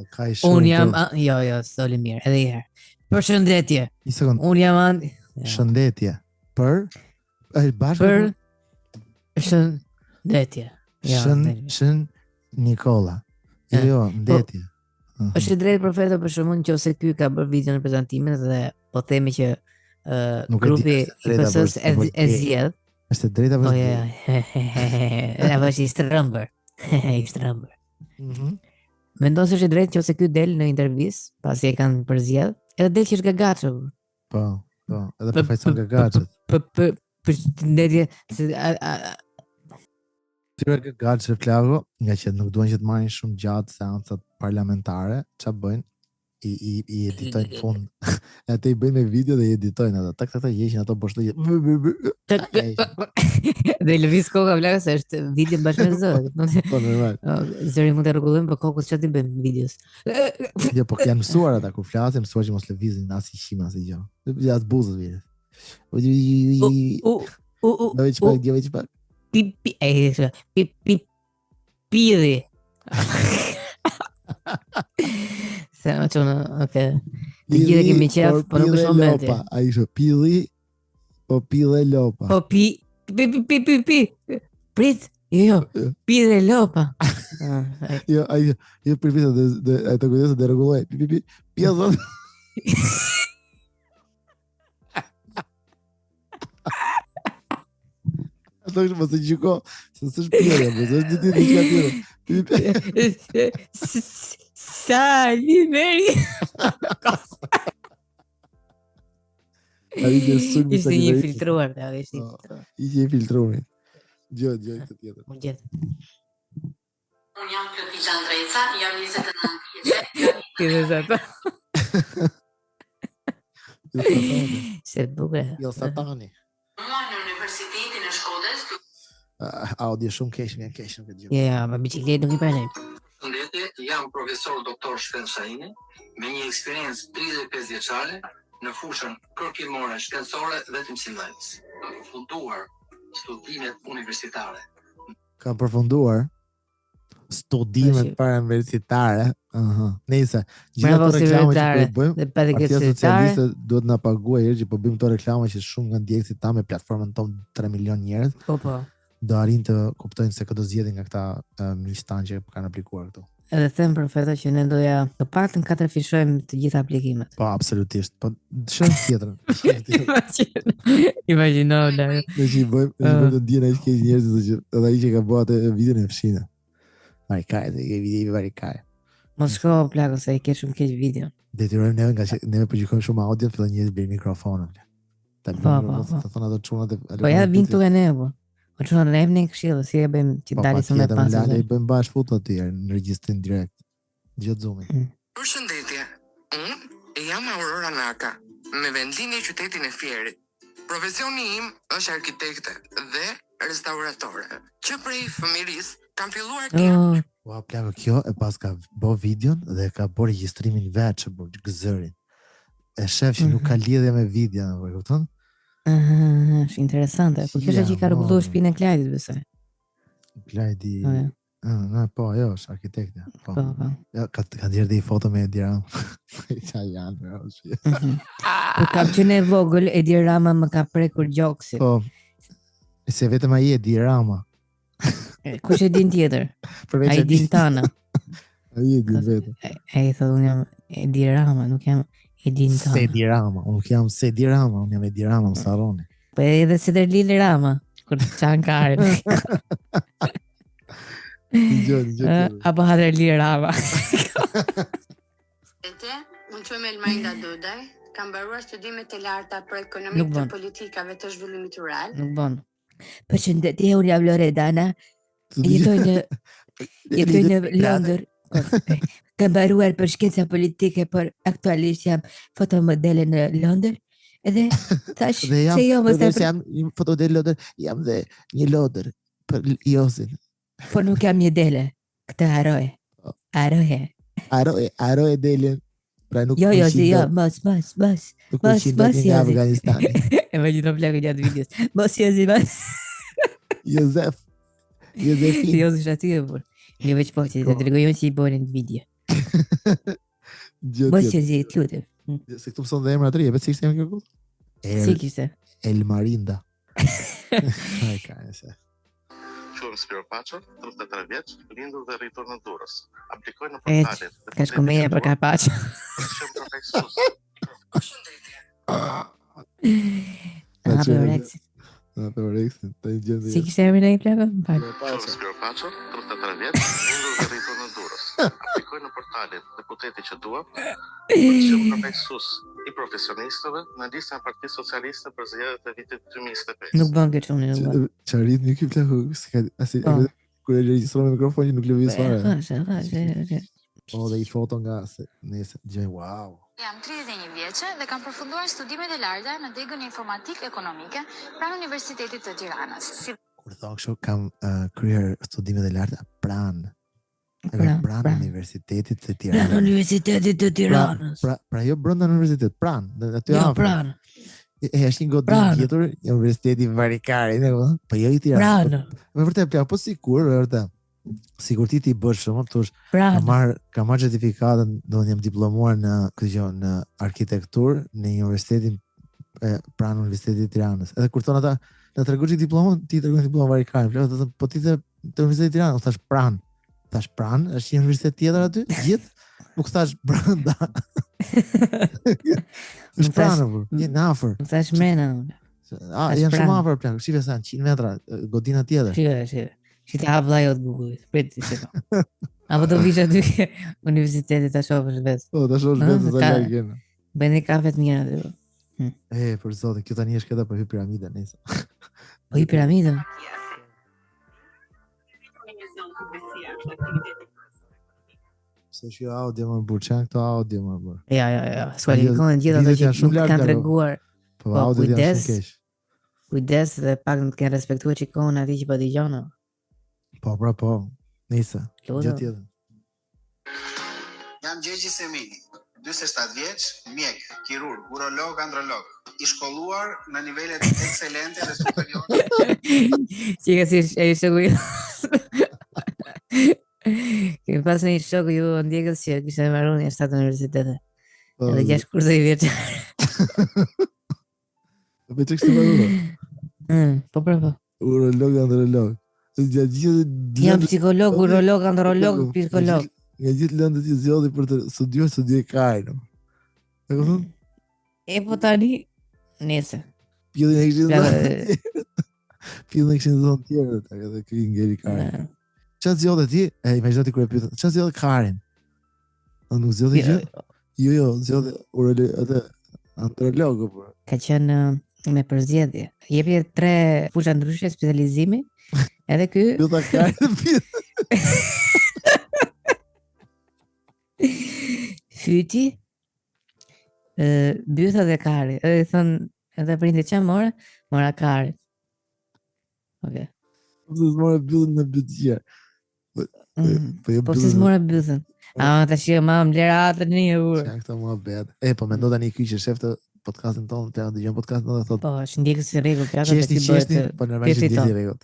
Unë jam jo, soli mirë, edhe një herë. Përshëndetje. Një sekond. Unë jam Andi. Shëndetje. Për Shëndetje. Shën Nikola. Jo, ndetje. Është drejt profeta për shkakun nëse ky ka bërë video në prezantimin dhe po themi që grupi i PS-s e zgjedh. Është drejta për. Ja vaji strëmbër. I strëmbër. Mendon se është drejt nëse ky del në intervistë pasi e kanë përzgjedh, edhe del që është gagaçë. Po, edhe përfaqëson gagaçët. Përshëndetje. Tyre gagaçë flago, nga që nuk duan që të marrin shumë gjatë seancat parlamentare, ç'a bëjnë? I editojnë fund. Ata I bëjnë me video dhe I editojnë ato. Tak heqin ato boshllëqe. Dhe lëviz koka vllaga se është video bashkë me zë. Po normal. Zëri mund të rregullojmë, po kokës çfarë ti bëjmë videos. Jo, po janë mësuar ata kur flasin, mësuar që mos lëvizin as I qima as I gjë. Ja as buzët vjen. Jo çfarë. Pidi. Se më qënë, oke. Të gjithë kemi qef, po nuk është momenti. A isho pili, po pile lopa. Po pi. Prit, jo, pile lopa. Jo, jo përpisa dhe të kujdesa dhe regulloj. Pia zot. Ato është mëse gjyko, se së shpjere, mëse është një tjetë. Salimeri. Ishte një filtruar. Ishte një filtruar. Gjë këtë tjetër. Më gjithë. Unë jam Klotiqa Andrejca, jam 29 vjeçe. Këtë zata. Se bukur. Jo satani. Mua në Universitetin e Shkodrës. Audio shumë keq, më keq nuk e dëgjoj. Ja, me bicikletë nuk I pranoj. Përshëndetje, jam profesor doktor Shpen Shahini, me një eksperiencë 35 vjeçare në fushën kërkimore shkencore dhe të mësimdhënies. Kam përfunduar studimet universitare. Ka përfunduar studimet parauniversitare. Nëse gjithë ato reklama që po I bëjmë, Partia Socialiste duhet na paguaj herë që po bëjmë këto reklama që shumë nga ndjekësit ta me platformën tonë 3 milion njerëz. Po. Do arrin të kuptojnë se këto zgjedhje nga këta miq tanë që kanë aplikuar këtu. Edhe them profeta që ne doja të paktën 4 fishojmë të gjitha aplikimet. Po absolutisht. Po shën tjetër. Imagjino la. Ne që bëjmë të dijen ai që njerëzit që edhe ai që ka bërë atë videon e fshinë. Marikaj, dhe ke video marikaj. Mos shko plako se I ke shumë keq video. Detyrojmë neve nga që neve përgjykojmë shumë audio, fillon njerëzit bëjnë mikrofonën. Të thonë ato çunat e. Po ja vin këtu ne po. Po çon ne në këshill, si e bëjmë që dali shumë pas. Po ne bëjmë bash foto aty në regjistrim direkt. Gjatë Zoomit. Përshëndetje. Unë jam Aurora Naka, me vendin e qytetin e Fierit. Profesioni im është arkitekte dhe restauratore. Që prej fëmirisë kam filluar të Ua, plako, kjo e pas ka bo videon dhe ka bo regjistrimin vetë që bo gëzërin. E shef që nuk ka lidhje me video, në kupton? Është interesante. Po kjo është që ka rregulluar shtëpinë e Klajtit, besoj. Klajti. Po, ajo është arkitekte. Po. Ja, ka dhirë dhe I foto me Edi Rama. Italian, Po kam qenë e vogël, Edi Rama më ka prekur gjoksin. Po. Se vetëm ai Edi Rama. Kush e din tjetër? Ai din tana. Ai e din vetëm. Ai thotë unë jam Edi Rama, nuk jam Edi tana. Sedi Rama, unë nuk jam Sedi Rama, unë jam Edi Rama, më saroni. Po edhe Sederlili Rama, kur çan kare. Apo Hadreli Rama. Unë quhem Elmarinda Dodaj, kam mbaruar studimet e larta për ekonomik të politikave të zhvillimit rural. Nuk bon. Përshëndetje, unë jam Loredana. Jetoj në Londër. Kam mbaruar për shkenca politike, por aktualisht jam fotomodele në Londër. Edhe thash se jo mos jam fotomodele në Londër, jam dhe një lodër për Josin. Po nuk jam një dele. Këtë haroje. Haroje delen. Pra nuk jo, mos. Nuk nga Afganistani. Imagjino plakë gjatë videos. Mos Josefin. Jozi është aty e bërë. Një veç po që të dregojnë që I bërë në video. Mos Jozi, të lutem. Se këtu mëson dhe emra të rije, vetë si kështë jemë kjo? Si kështë? Elmarinda. Quhem Spiro Paço, 33 vjeç, lindur dhe rritur në Durrës. Aplikoj në portalet. Ka shkomeja për Karpaço. Shumë profesus. Orexin, të I gjendë. Si kështë emrin e I plakë? Quhem Spiro Paço, 33 vjeç, lindur dhe rritur në Durrës. Aplikoj në portalet deputeti që dua. Shumë profesus I profesionistëve në listën e Partisë Socialiste për zgjedhjet e vitit 2025. Nuk bën këtë çuni, nuk bën. Çarit nuk I plakë, kur e regjistron me mikrofonin nuk lëviz fare. Po dhe I foto nga se nëse gjej wow. Jam 31 vjeçë dhe kam përfunduar studimet e larta në degën informatik ekonomike pranë Universitetit të Tiranës. Kur thon kështu kam kryer studimet e larta pranë Universitetit të Tiranës. Pranë Universitetit të Tiranës. Pra jo brenda në universitet, pranë, aty afër. Jo, pranë. Është një godinë tjetër, Universiteti Varikari, po jo I Tiranës. Pranë. Me vërtet po vërtet. Sikur ti bësh shumë, thosh, kam marrë certifikatën, do jam diplomuar në arkitekturë në universitetin pranë Universitetit të Tiranës. Edhe kur thon ata, na tregosh diplomën, ti tregon diplomën Varikari, po ti të Universitetit të Tiranës, thash pranë. Thash pranë, është një universitet tjetër aty, gjithë, nuk thash brenda. Është pranë, një në afër. Nuk thash mrena. Janë shumë afër plan, shive sa 100 metra, godina tjetër. Shive. Që të hap vllai të Google, prit si se. Apo do vish aty universitetit ta shohësh vetë. Po, ta shohësh vetë sa larg jeni. Bëni kafe të mira aty. Për zotin, kjo tani është këta për hy piramida nëse. Po hy piramida. Se që audio më bërë, që këto audio më bërë. Ja, s'kualikon gjithë ato që nuk kanë treguar. Po audio janë shumë keq. kujdes dhe pak të kenë respektuar çikon atij që po dëgjon. Po, pra po. Nisa. Gjatë tjetër. Jam Gjergji Semini, 47 vjeç, mjek, kirurg, urolog, androlog, i shkolluar në nivelet ekselente dhe superiore. Si ka si e shoku ju. Kemi pas një shoku ju ndjekës që kishte marrë një 7 universitete. Edhe 6 kurse i vjeç. Po çka kishte marrë? Po po. Urolog, androlog. Jam psikolog, urolog, androlog, psikolog. Nga gjithë lëndët i zjodhi për të studioj kajnë. E ku thënë? E po tani, nese. Pjellin e këshin zonë tjerë, edhe këri ngeri kajnë. Qa zjodhe ti? Imaginat i kërë pyetën, qa zjodhe karin? Nuk zjodhe gjë? Jo, zjodhe andrologu. Ka qenë me përzgjedhje. Jepje 3 fusha ndryshe specializimi, edhe ky... Pyeta karin pyet. Fyti, bytha dhe kari. Edhe thënë, edhe prindi që mora kari. Okej. Po se s'mora bythën në bytëgjë. Po se s'mora bythën. Ta shio ma më lera atër një e urë. Qa këta mua bet. Po mendo tani ky që shef të podcastin tonë, të dëgjon podcastin tonë dhe thotë. Po, është ndjekës si rregull, plaka të ti bëhet. Po normal që ndjekës si rregull.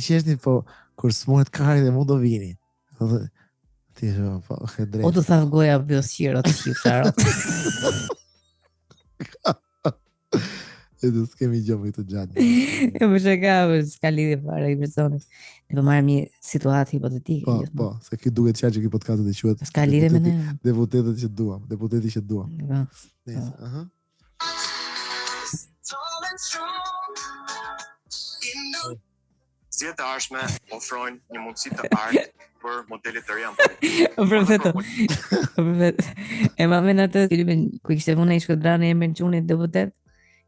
Qeshni, po kur s'moret kari dhe mu do vini. Ti shumë, po, e drejtë. O të thaf goja biosqiro të shqiptarot. E të s'kemi gjë për këtë gjatë. E më shaka, s'ka lidhje fare i personit. Ne po marrim një situatë hipotetike. Po, se ky duket qartë që ky podcast do të quhet. S'ka lidhje me ne. Deputeti që duam. Nice, aha. Zgjedhjet e ardhshme ofrojnë një mundësi të artë për modelit të reja. Perfetto. E ma me në të ku kishte vune i Shkodrani emrin qunit deputet.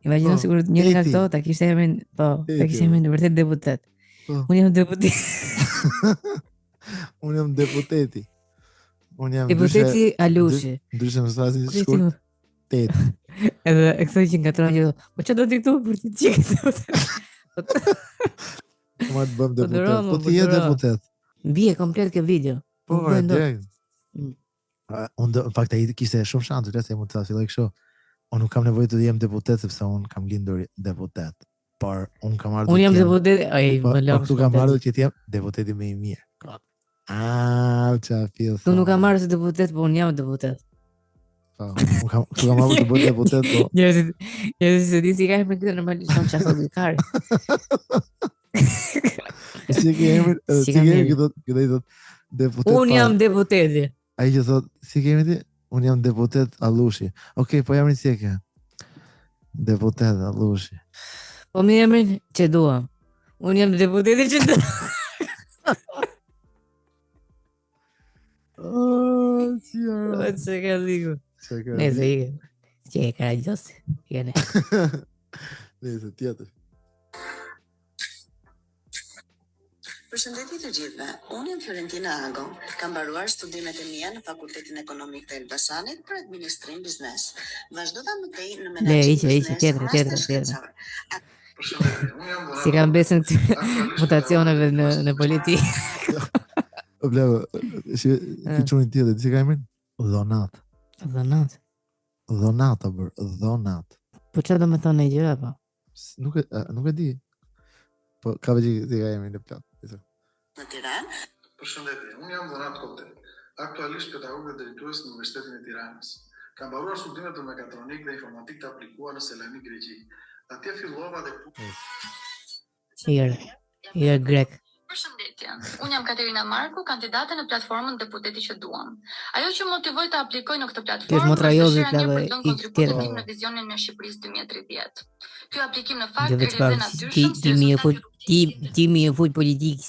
Imagjino sigur njëri nga këto ta kishte emrin, po, ta kishte emrin vërtet deputet. Unë jam deputet. Unë jam deputeti. Deputeti Alushi. Ndryshe më strasin shkurt. Teti. Edhe e këtoj që nga tronë gjitho, po që do t'i këtu për t'i qikë deputet? Ma të bëm deputet. Po t'i je deputet. Bie komplet ke video. Po, direkt. Unë, në fakt, ai kishte shumë shanse, se mund të filloj kështu. Unë nuk kam nevojë të jem deputet, sepse unë kam lindur deputet. Por, unë kam ardhur... Unë jam deputet... Tu kam ardhur që t'jem deputeti me i mirë. Qa fillë. Tu nuk kam ardhur si deputet, po unë jam deputet. Tu kam ardhur të bëjt deputet, po... Njërësi se di si ka emrin këtë normalisht në qasot gjikari. Si ke emrin këtë i thot deputet... Unë jam deputeti. A i që thot, si ke emrin ti? Unë jam deputet Alushi. Okej, po jamrin si e ke? Deputet Alushi. Po mi emrin që duam. Unë jam deputeti që duam. Se ka ligu. Nese, ike. Që e karagjosi. Jene. Nese, tjetër. Përshëndetje të gjithëve. Unë jam Fiorentina Ago. Kam mbaruar studimet e mia në Fakultetin Ekonomik të Elbasanit për administrim biznes. Vazhdova mëtej në menaxhim biznes. Tjetër. Si kam besën të mutacioneve në politikë. O blego, ki qunin tjetër, si ka emrin? Dhonat. Dhonat. Po që do me thonë e gjëra, po? Nuk e di. Po, ka veqë si ka emrin në plot. Në Tiranë. Përshëndetje, unë jam Dhonat Kote, aktualisht pedagog dhe drejtues në Universitetin e Tiranës. Kam mbaruar studimet për mekatronik dhe informatik të aplikuar në Selami Greqi. Atje fillova dhe Jere grek. Përshëndetje. Unë jam Katerina Marku, kandidate në platformën Deputeti që duam. Ajo që motivoj të aplikoj në këtë platformë është dëshira një për të kontributin tim në vizionin me Shqipërisë 2030. Ky aplikim në fakt është natyrshëm. Ti mi e full politikës. Ti mi e full politikës.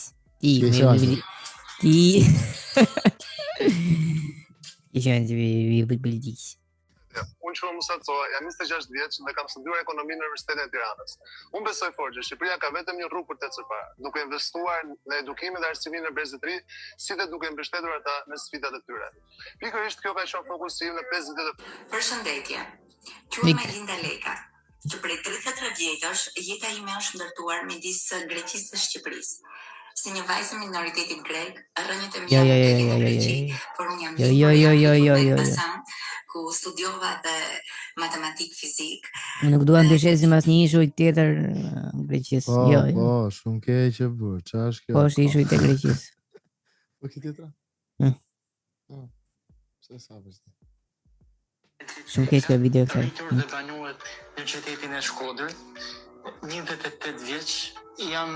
Unë që më Musacoa, jam 26 vjeç dhe kam studiuar ekonomi në Universitetin e Tiranës. Unë besoj fort që Shqipëria ka vetëm një rrugë për të ecur para, duke investuar në edukimin dhe arsimin në brezit të ri, si dhe duke mbështetur ata në sfidat e tyre. Pikërisht kjo ka qenë fokusi im në 5 vite të... Përshëndetje. Quhem Linda Leka. që prej 33 vjetësh jeta ime është ndërtuar midis Greqisë dhe Shqipërisë. Si një vajzë minoritetit grek, rrënjët e mia nuk e në Greqi, por unë jam Basan, ku studiova dhe matematik fizik. Nuk duan të shesim asnjë ishuj tjetër Greqisë. Po, shumë keq e bër. Çfarë është kjo? Po, është ishuj të Greqisë. Po këtë tjetra? Pse sa vështë? Shumë keq kjo video këtë. Rritur dhe banuar në qytetin e Shkodrës, 28 vjeç, jam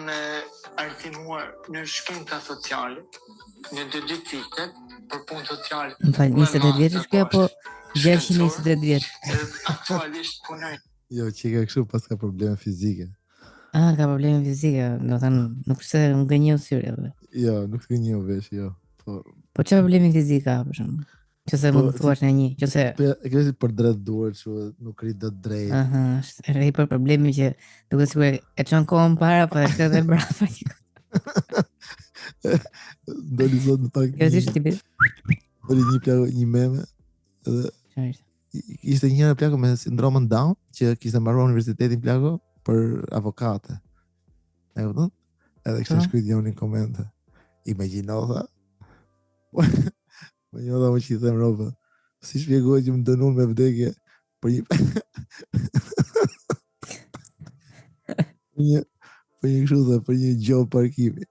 arsimuar në shkenca sociale, në 2 ciklet, për punë sociale. Më falë, 28 vjeç është kjo, apo 628 vjeç? Aktualisht punoj. Jo, që ka kështu pas ka probleme fizike. Ka probleme fizike, do thënë, nuk se më gënjeu syri. Jo, nuk të gënjeu vesh, jo. Po çfarë problemi fizik ka, për shembull? Qëse mund të thuash në një, qëse... E kështë për drejt duar që nuk rrit dhe drejt. është rrej për problemi që duke sigur e qënë kohën para, po e shte dhe brava. Doli sot në pak një plako, një meme, edhe ishte njëra plako me sindromën Down, që kishte mbaruar universitetin plako për avokate. E vëtën? Edhe kështë shkujt një një komente. Imagino, tha, më një dhe më që i them roba, si shpjegoj që më dënun me vdekje për një kështu dhe për një gjob parkimi.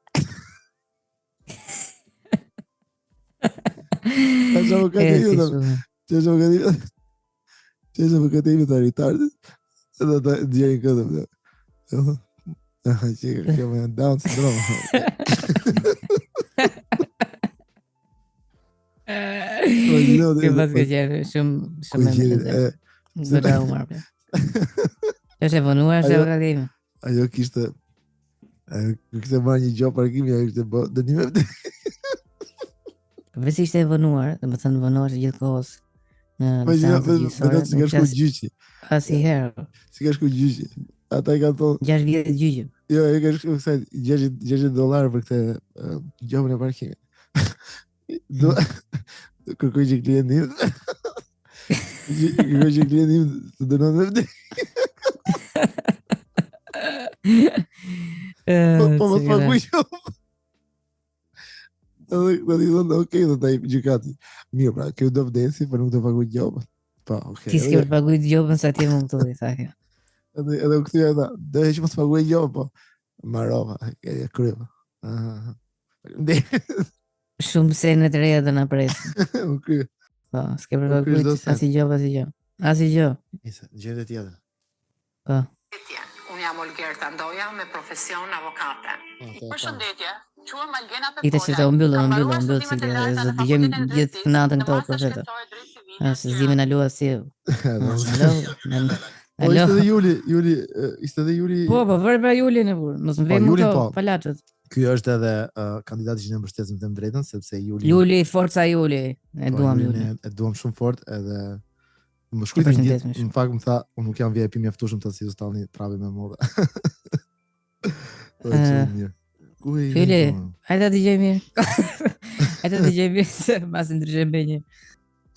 Që është avokate ime të retardit, edhe të djerin këtë më dhe. Që kjo me janë Down syndrome. Kjo pas ka qenë shumë me më umar. Që është e vonuar është avokate ime? Ajo kishte marrë një gjob parkimi, ajo kishte dënime vdekje. Përveç ishte e vonuar, dhe më thënë vonuar që gjithë kohës në seansë gjyqësore. Si ka shku gjyqi. Asnjëherë. Si ka shku gjyqi. Ata i ka thonë 6 vjetë gjyqi. Jo, e ka shku kësaj $60 për këtë gjobën e parkimit. Kërkoj që klientin të dënon dhe vdekje. Po më të paguj gjobë. Dhe t'i thonë, okej, dhe taj gjykati. Mirë, pra, kjo do vdesi, për nuk të paguj gjobën. Pa, okej. Ti s'ke për paguj gjobën sa ti më këtu, i tha kjo. Edhe u këtuja e tha, dhe që më të paguj gjobën, po. Marova, e kryva. Shumë senet të reja dhe në presë. U kryva. Po, s'ke për paguj asi gjobë, asi gjobë. Gjende tjetër. Po. Unë jam Olgerta Ndoja me profesion avokate. Përshëndetje. Ite që të mbyllë si të dëgjëm gjithë natën këto profeta. Se zime në lua si... Po, ishte dhe Juli... Po, vërë pra Juli në burë, mos më vejmë këto palachët. Kjo është edhe kandidati që në mbështetëm të drejtën, sepse Juli... Juli, forca Juli, e duam Juli. E duam shumë fort, edhe... Më shkujtë një ditë, në fakt më tha, unë nuk jam VIP mjaftueshëm të si u stalni travi me moda. Fili, hajta t'i gjej mirë. Hajta t'i gjej mirë, se mas ndryshem be një.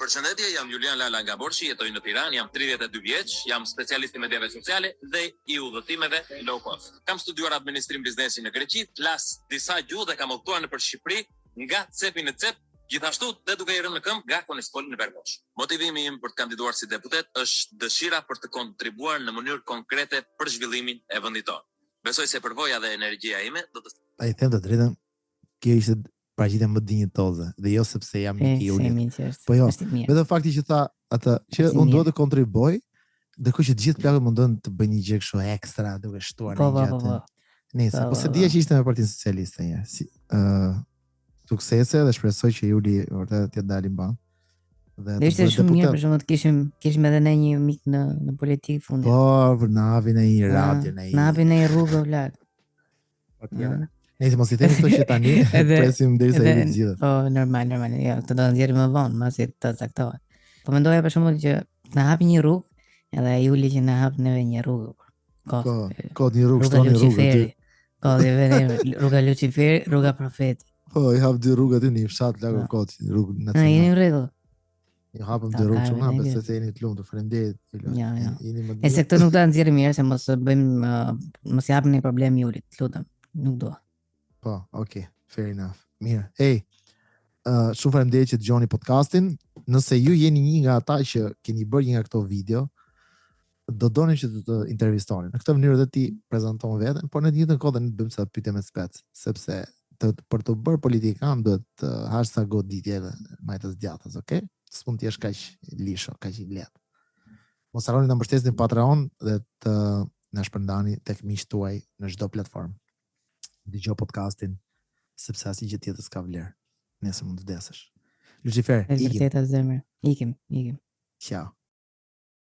Përshëndetje, jam Julian Lala nga Borshi, jetoj në Tiranë, jam 32 vjeç, jam specialist i mediave sociale dhe i udhëtimeve low cost. Kam studiuar administrim biznesi në Greqi, flas disa gjuhë dhe kam optuar nëpër Shqipëri nga cepi në cep, gjithashtu dhe duke i rënë në këmbë nga Konespoli në Bergosh. Motivimi im për të kandiduar si deputet është dëshira për të kontribuar në mënyrë konkrete për zhvillimin e vendit tonë. Besoj se përvoja dhe energjia ime do të... A i them të drejtën, kjo ishte paraqitje më dinjitoze, dhe jo sepse jam një Julit. Po jo, vetëm fakti që tha atë që unë duhet të kontribuoj, ndërkohë që të gjithë plakët mundon të bëjnë një gjë kështu ekstra, duke shtuar në gjatë. Nëse, po se dija që ishte me Partinë Socialiste një. Suksese dhe shpresoj që Juli vërtet të dalin ban. Dhe ishte shumë mirë për shembull të kishim edhe ne një mik në politikë fundit. Po, për na hapi në një radio, na hapi në një rrugë vllaj. Nëse mos i themi këto që tani presim derisa i zgjidhet. Po, normal, jo, të do të nxjerrim më vonë, masi të caktohet. Po mendoja për shembull që na hapi një rrugë, edhe Juli që na hap neve një rrugë. Kod një rrugë, shton një rrugë. Rruga Luciferi, rruga Profeti. Po, i hap dy rrugë aty në fshat larg kot, rrugë nacionale. Jeni në rregull. Ju hapëm dy rrugë çuna, besoj se jeni të lumtur. Faleminderit. Ja. E se këtë nuk do ta nxjerrim mirë se mos bëjmë mos japni problem Julit, lutem. Nuk dua. Po, okay, fair enough. Mirë. Shumë faleminderit që dëgjoni podcastin. Nëse ju jeni një nga ata që keni bërë një nga këto video, do donim që të intervistoni. Në këtë mënyrë dhe ti prezanton veten, por në të njëjtën kohë ne bëjmë sa pyetje me spec, sepse për të bërë politikan duhet të hash sa goditje dhe majtës djatës, okay? S'mund të jesh kaq lisho, kaq i lehtë. Mos harroni ta mbështesni Patreon dhe të na shpërndani tek miqtë tuaj në çdo platformë. Dëgjoj podcastin sepse asnjë gjë tjetër s'ka vlerë. Nëse mund të vdesësh. Lucifer, ikim. Ikim. Ciao.